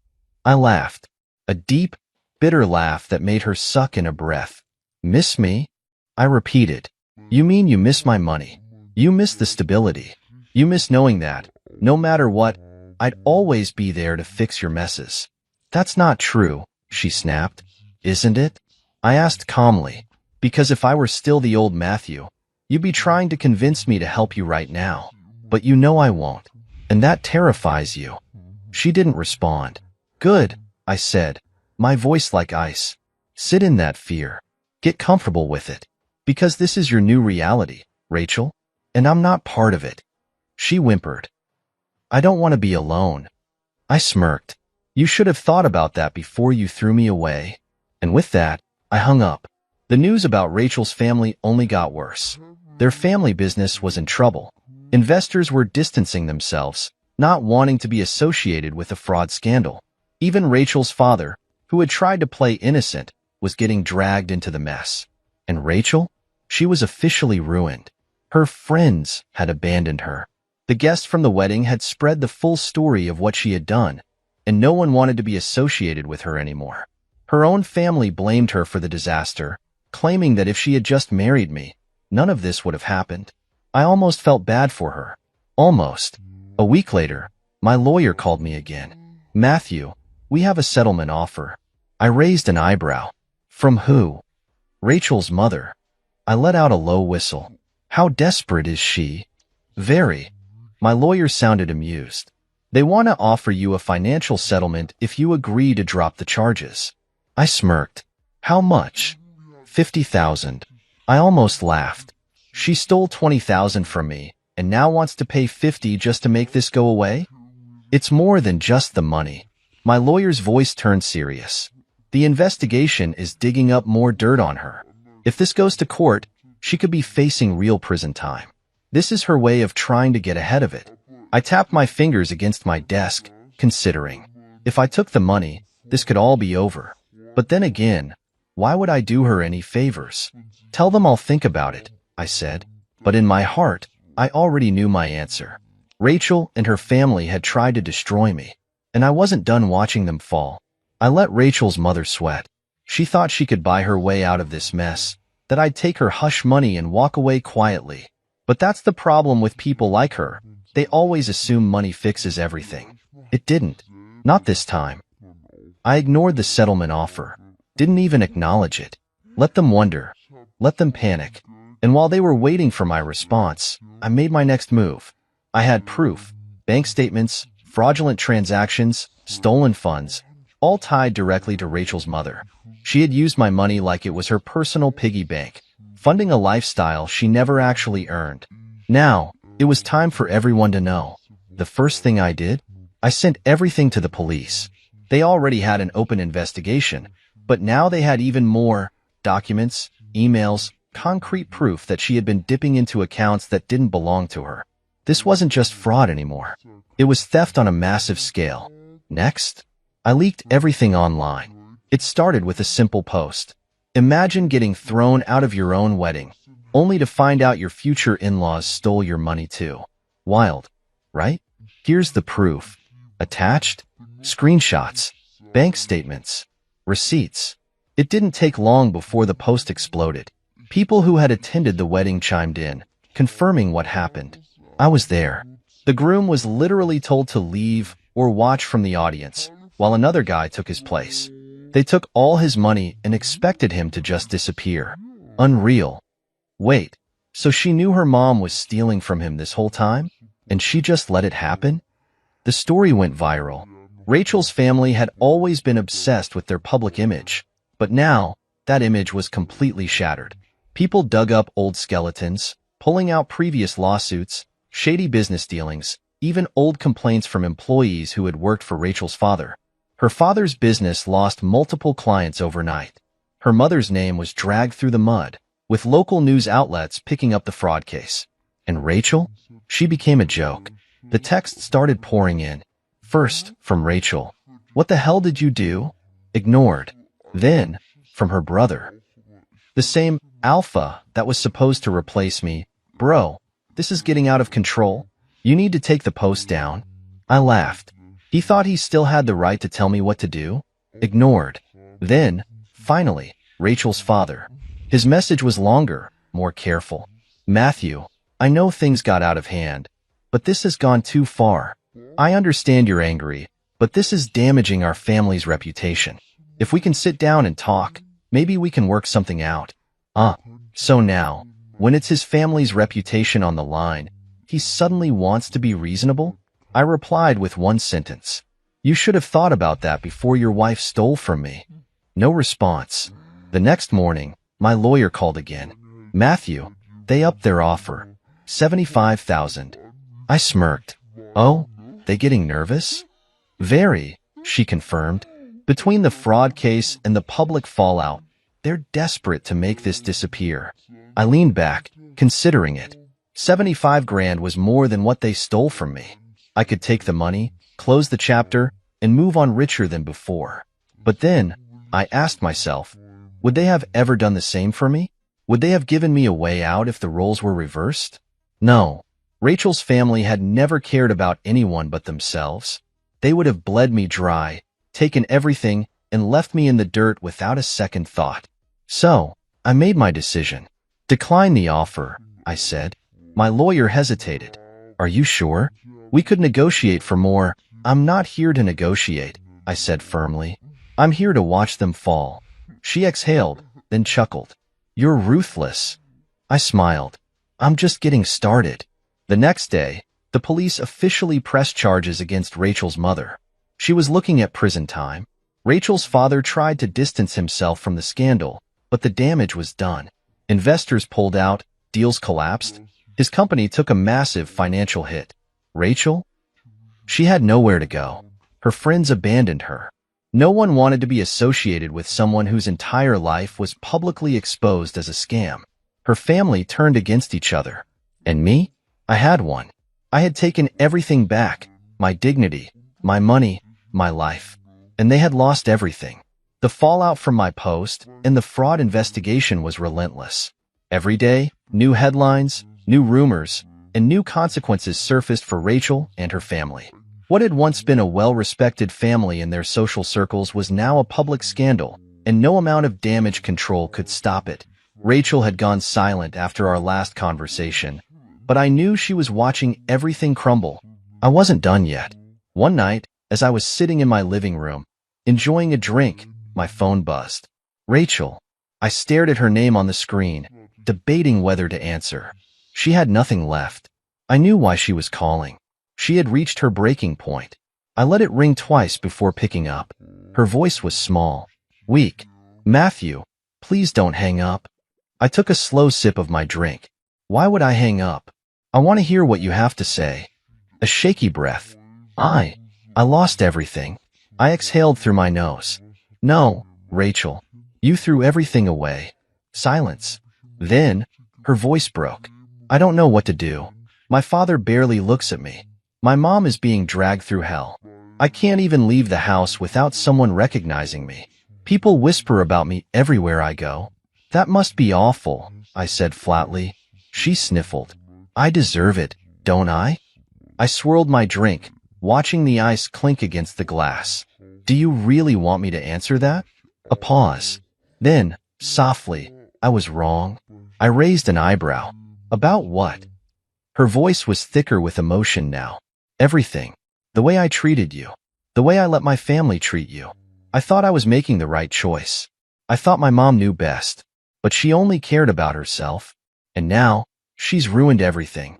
A: I laughed. A deep, bitter laugh that made her suck in a breath. Miss me? I repeated. You mean you miss my money? You miss the stability? You miss knowing that, no matter what, I'd always be there to fix your messes? That's not true, she snapped. Isn't it? I asked calmly, because if I were still the old Matthew, you'd be trying to convince me to help you right now. But you know I won't, and that terrifies you. She didn't respond. Good, I said, my voice like ice. Sit in that fear. Get comfortable with it. Because this is your new reality, Rachel, and I'm not part of it. She whimpered. I don't want to be alone. I smirked. You should have thought about that before you threw me away. And with that, I hung up. The news about Rachel's family only got worse. Their family business was in trouble. Investors were distancing themselves, not wanting to be associated with a fraud scandal. Even Rachel's father, who had tried to play innocent, was getting dragged into the mess. And Rachel? She was officially ruined. Her friends had abandoned her. The guests from the wedding had spread the full story of what she had done, and no one wanted to be associated with her anymore. Her own family blamed her for the disaster, claiming that if she had just married me, none of this would have happened. I almost felt bad for her. Almost. A week later, my lawyer called me again. Matthew, we have a settlement offer. I raised an eyebrow. From who? Rachel's mother. I let out a low whistle. How desperate is she? Very. My lawyer sounded amused. They want to offer you a financial settlement if you agree to drop the charges. I smirked. How much? 50,000. I almost laughed. She stole 20,000 from me and now wants to pay 50 just to make this go away? It's more than just the money. My lawyer's voice turned serious. The investigation is digging up more dirt on her. If this goes to court, she could be facing real prison time. This is her way of trying to get ahead of it. I tapped my fingers against my desk, considering. If I took the money, this could all be over. But then again, why would I do her any favors? Tell them I'll think about it, I said. But in my heart, I already knew my answer. Rachel and her family had tried to destroy me, and I wasn't done watching them fall. I let Rachel's mother sweat. She thought she could buy her way out of this mess, that I'd take her hush money and walk away quietly. But that's the problem with people like her. They always assume money fixes everything. It didn't. Not this time. I ignored the settlement offer. Didn't even acknowledge it. Let them wonder. Let them panic. And while they were waiting for my response, I made my next move. I had proof. Bank statements, fraudulent transactions, stolen funds, all tied directly to Rachel's mother. She had used my money like it was her personal piggy bank, funding a lifestyle she never actually earned. Now, it was time for everyone to know. The first thing I did? I sent everything to the police. They already had an open investigation, but now they had even more documents, emails, concrete proof that she had been dipping into accounts that didn't belong to her. This wasn't just fraud anymore. It was theft on a massive scale. Next, I leaked everything online. It started with a simple post. Imagine getting thrown out of your own wedding, only to find out your future in-laws stole your money too. Wild, right? Here's the proof. Attached? Screenshots, bank statements, receipts. It didn't take long before the post exploded. People who had attended the wedding chimed in, confirming what happened. I was there. The groom was literally told to leave or watch from the audience, while another guy took his place. They took all his money and expected him to just disappear. Unreal. Wait, so she knew her mom was stealing from him this whole time? And she just let it happen? The story went viral. Rachel's family had always been obsessed with their public image, but now, that image was completely shattered. People dug up old skeletons, pulling out previous lawsuits, shady business dealings, even old complaints from employees who had worked for Rachel's father. Her father's business lost multiple clients overnight. Her mother's name was dragged through the mud. with local news outlets picking up the fraud case. And Rachel? She became a joke. The texts started pouring in. First, from Rachel. What the hell did you do? Ignored. Then, from her brother. The same alpha that was supposed to replace me. Bro, this is getting out of control. You need to take the post down. I laughed. He thought he still had the right to tell me what to do? Ignored. Then, finally, Rachel's father. His message was longer, more careful. Matthew, I know things got out of hand, but this has gone too far. I understand you're angry, but this is damaging our family's reputation. If we can sit down and talk, maybe we can work something out. So now, when it's his family's reputation on the line, he suddenly wants to be reasonable? I replied with one sentence. You should have thought about that before your wife stole from me. No response. The next morning, my lawyer called again. Matthew, they upped their offer. $75,000. I smirked. Oh, they getting nervous? Very, she confirmed. Between the fraud case and the public fallout, they're desperate to make this disappear. I leaned back, considering it. 75 grand was more than what they stole from me. I could take the money, close the chapter, and move on richer than before. But then, I asked myself, would they have ever done the same for me? Would they have given me a way out if the roles were reversed? No. Rachel's family had never cared about anyone but themselves. They would have bled me dry, taken everything, and left me in the dirt without a second thought. So, I made my decision. Decline the offer, I said. My lawyer hesitated. Are you sure? We could negotiate for more. I'm not here to negotiate, I said firmly. I'm here to watch them fall. She exhaled, then chuckled. You're ruthless. I smiled. I'm just getting started. The next day, the police officially pressed charges against Rachel's mother. She was looking at prison time. Rachel's father tried to distance himself from the scandal, but the damage was done. Investors pulled out, deals collapsed. His company took a massive financial hit. Rachel? She had nowhere to go. Her friends abandoned her. No one wanted to be associated with someone whose entire life was publicly exposed as a scam. Her family turned against each other. And me? I had one. I had taken everything back, my dignity, my money, my life. And they had lost everything. The fallout from my post and the fraud investigation was relentless. Every day, new headlines, new rumors, and new consequences surfaced for Rachel and her family. What had once been a well-respected family in their social circles was now a public scandal, and no amount of damage control could stop it. Rachel had gone silent after our last conversation, but I knew she was watching everything crumble. I wasn't done yet. One night, as I was sitting in my living room, enjoying a drink, my phone buzzed. Rachel. I stared at her name on the screen, debating whether to answer. She had nothing left. I knew why she was calling. She had reached her breaking point. I let it ring twice before picking up. Her voice was small, weak. Matthew, please don't hang up. I took a slow sip of my drink. Why would I hang up? I want to hear what you have to say. A shaky breath. I lost everything. I exhaled through my nose. No, Rachel. You threw everything away. Silence. Then, her voice broke. I don't know what to do. My father barely looks at me. My mom is being dragged through hell. I can't even leave the house without someone recognizing me. People whisper about me everywhere I go. That must be awful, I said flatly. She sniffled. I deserve it, don't I? I swirled my drink, watching the ice clink against the glass. Do you really want me to answer that? A pause. Then, softly, I was wrong. I raised an eyebrow. About what? Her voice was thicker with emotion now. Everything. The way I treated you. The way I let my family treat you. I thought I was making the right choice. I thought my mom knew best. But she only cared about herself. And now, she's ruined everything.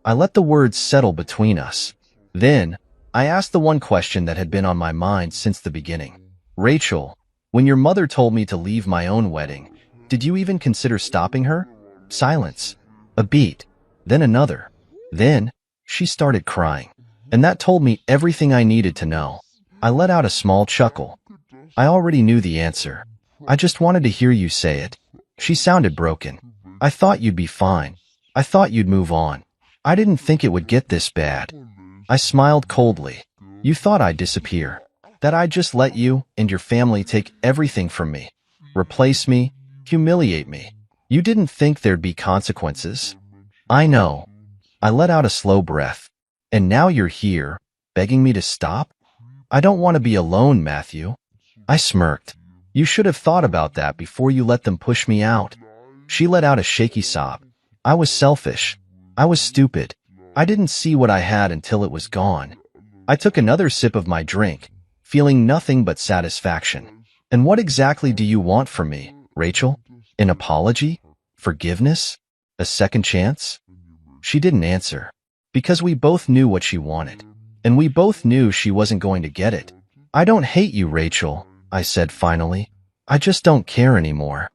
A: I let the words settle between us. Then, I asked the one question that had been on my mind since the beginning. Rachel, when your mother told me to leave my own wedding, did you even consider stopping her? Silence. A beat. Then another. Then, she started crying. And that told me everything I needed to know. I let out a small chuckle. I already knew the answer. I just wanted to hear you say it. She sounded broken. I thought you'd be fine. I thought you'd move on. I didn't think it would get this bad. I smiled coldly. You thought I'd disappear. That I'd just let you and your family take everything from me. Replace me, humiliate me. You didn't think there'd be consequences? I know. I let out a slow breath. And now you're here, begging me to stop? I don't want to be alone, Matthew. I smirked. You should have thought about that before you let them push me out. She let out a shaky sob. I was selfish. I was stupid. I didn't see what I had until it was gone. I took another sip of my drink, feeling nothing but satisfaction. And what exactly do you want from me, Rachel? An apology? Forgiveness? A second chance? She didn't answer, because we both knew what she wanted, and we both knew she wasn't going to get it. I don't hate you, Rachel, I said finally. I just don't care anymore.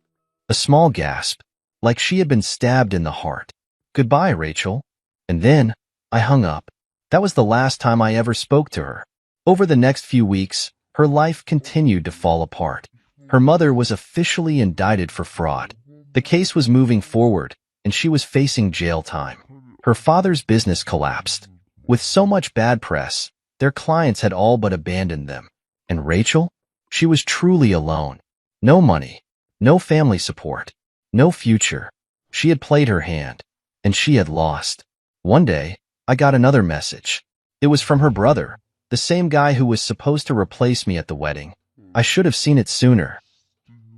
A: A small gasp, like she had been stabbed in the heart. Goodbye, Rachel. And then, I hung up. That was the last time I ever spoke to her. Over the next few weeks, her life continued to fall apart. Her mother was officially indicted for fraud. The case was moving forward, and she was facing jail time. Her father's business collapsed. With so much bad press, their clients had all but abandoned them. And Rachel? She was truly alone. No money, no family support, no future. She had played her hand, and she had lost. One day, I got another message. It was from her brother, the same guy who was supposed to replace me at the wedding. I should have seen it sooner.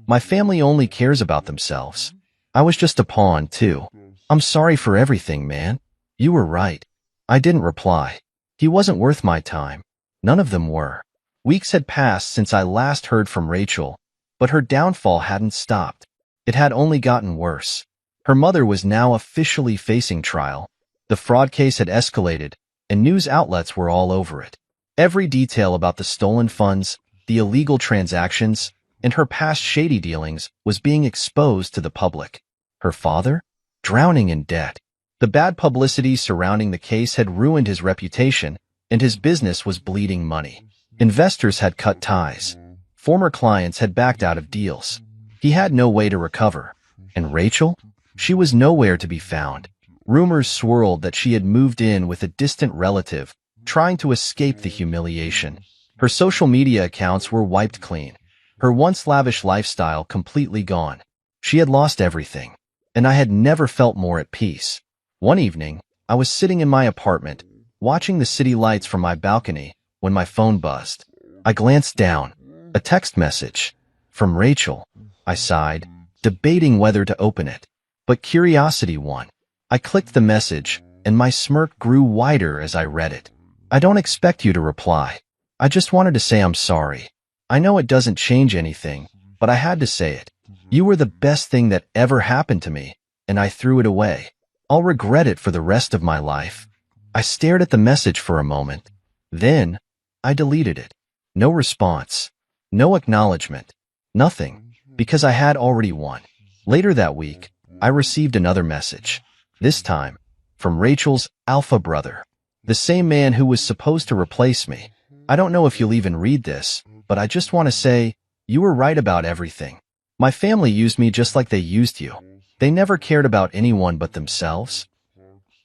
A: My family only cares about themselves. I was just a pawn, too. I'm sorry for everything, man. You were right. I didn't reply. He wasn't worth my time. None of them were. Weeks had passed since I last heard from Rachel, but her downfall hadn't stopped. It had only gotten worse. Her mother was now officially facing trial. The fraud case had escalated, and news outlets were all over it. Every detail about the stolen funds, the illegal transactions, and her past shady dealings was being exposed to the public. Her father? Drowning in debt. The bad publicity surrounding the case had ruined his reputation, and his business was bleeding money. Investors had cut ties. Former clients had backed out of deals. He had no way to recover. And Rachel? She was nowhere to be found. Rumors swirled that she had moved in with a distant relative, trying to escape the humiliation. Her social media accounts were wiped clean. Her once lavish lifestyle completely gone. She had lost everything, and I had never felt more at peace. One evening, I was sitting in my apartment, watching the city lights from my balcony, when my phone buzzed. I glanced down. A text message. From Rachel. I sighed, debating whether to open it. But curiosity won. I clicked the message, and my smirk grew wider as I read it. I don't expect you to reply. I just wanted to say I'm sorry. I know it doesn't change anything, but I had to say it. You were the best thing that ever happened to me, and I threw it away. I'll regret it for the rest of my life. I stared at the message for a moment. Then, I deleted it. No response. No acknowledgement. Nothing, because I had already won. Later that week, I received another message. This time, from Rachel's alpha brother. The same man who was supposed to replace me. I don't know if you'll even read this, but I just want to say, you were right about everything. My family used me just like they used you. They never cared about anyone but themselves.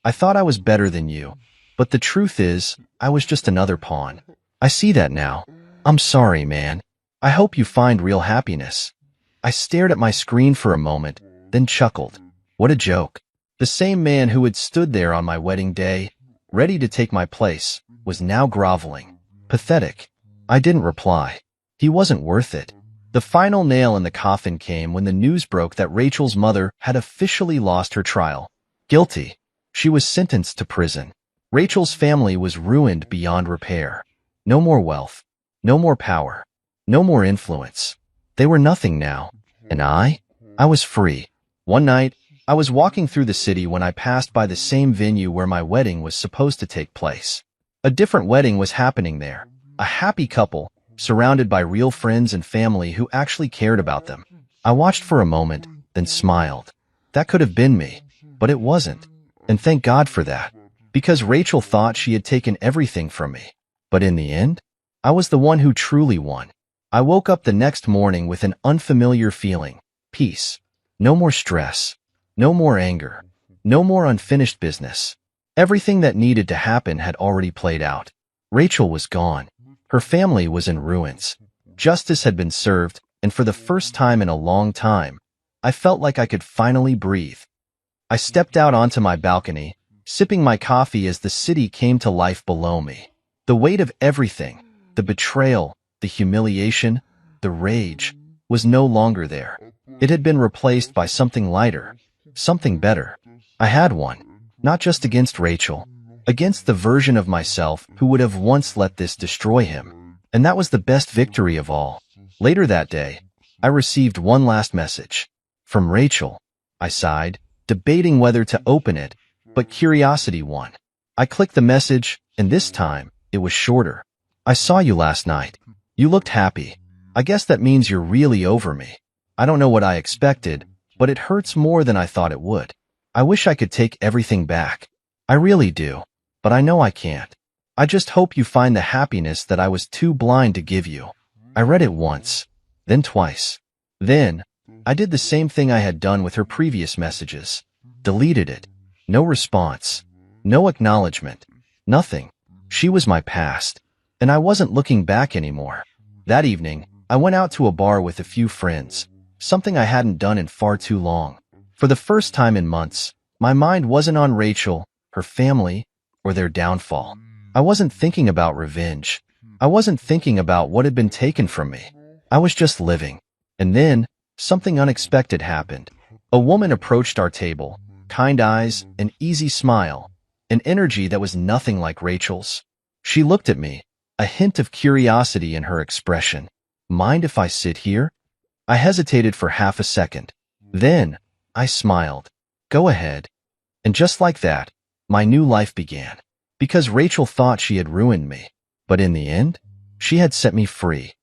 A: I thought I was better than you, but the truth is, I was just another pawn. I see that now. I'm sorry, man. I hope you find real happiness. I stared at my screen for a moment, then chuckled. What a joke. The same man who had stood there on my wedding day, ready to take my place, was now groveling. Pathetic. I didn't reply. He wasn't worth it. The final nail in the coffin came when the news broke that Rachel's mother had officially lost her trial. Guilty. She was sentenced to prison. Rachel's family was ruined beyond repair. No more wealth. No more power. No more influence. They were nothing now. And I was free. One night, I was walking through the city when I passed by the same venue where my wedding was supposed to take place. A different wedding was happening there. A happy couple, surrounded by real friends and family who actually cared about them. I watched for a moment, then smiled. That could have been me, but it wasn't. And thank God for that, because Rachel thought she had taken everything from me. But in the end, I was the one who truly won. I woke up the next morning with an unfamiliar feeling. Peace. No more stress. No more anger. No more unfinished business. Everything that needed to happen had already played out. Rachel was gone. Her family was in ruins. Justice had been served, and for the first time in a long time, I felt like I could finally breathe. I stepped out onto my balcony, sipping my coffee as the city came to life below me. The weight of everything, the betrayal, the humiliation, the rage, was no longer there. It had been replaced by something lighter, something better. I had won, not just against Rachel, against the version of myself who would have once let this destroy him. And that was the best victory of all. Later that day, I received one last message. From Rachel. I sighed, debating whether to open it, but curiosity won. I clicked the message, and this time, it was shorter. I saw you last night. You looked happy. I guess that means you're really over me. I don't know what I expected, but it hurts more than I thought it would. I wish I could take everything back. I really do, but I know I can't. I just hope you find the happiness that I was too blind to give you. I read it once, then twice. Then, I did the same thing I had done with her previous messages. Deleted it. No response. No acknowledgement. Nothing. She was my past, and I wasn't looking back anymore. That evening, I went out to a bar with a few friends, something I hadn't done in far too long. For the first time in months, my mind wasn't on Rachel, her family, or their downfall. I wasn't thinking about revenge. I wasn't thinking about what had been taken from me. I was just living. And then, something unexpected happened. A woman approached our table, kind eyes, an easy smile, an energy that was nothing like Rachel's. She looked at me, a hint of curiosity in her expression. Mind if I sit here? I hesitated for half a second. Then, I smiled. Go ahead. And just like that, my new life began. Because Rachel thought she had ruined me. But in the end, she had set me free.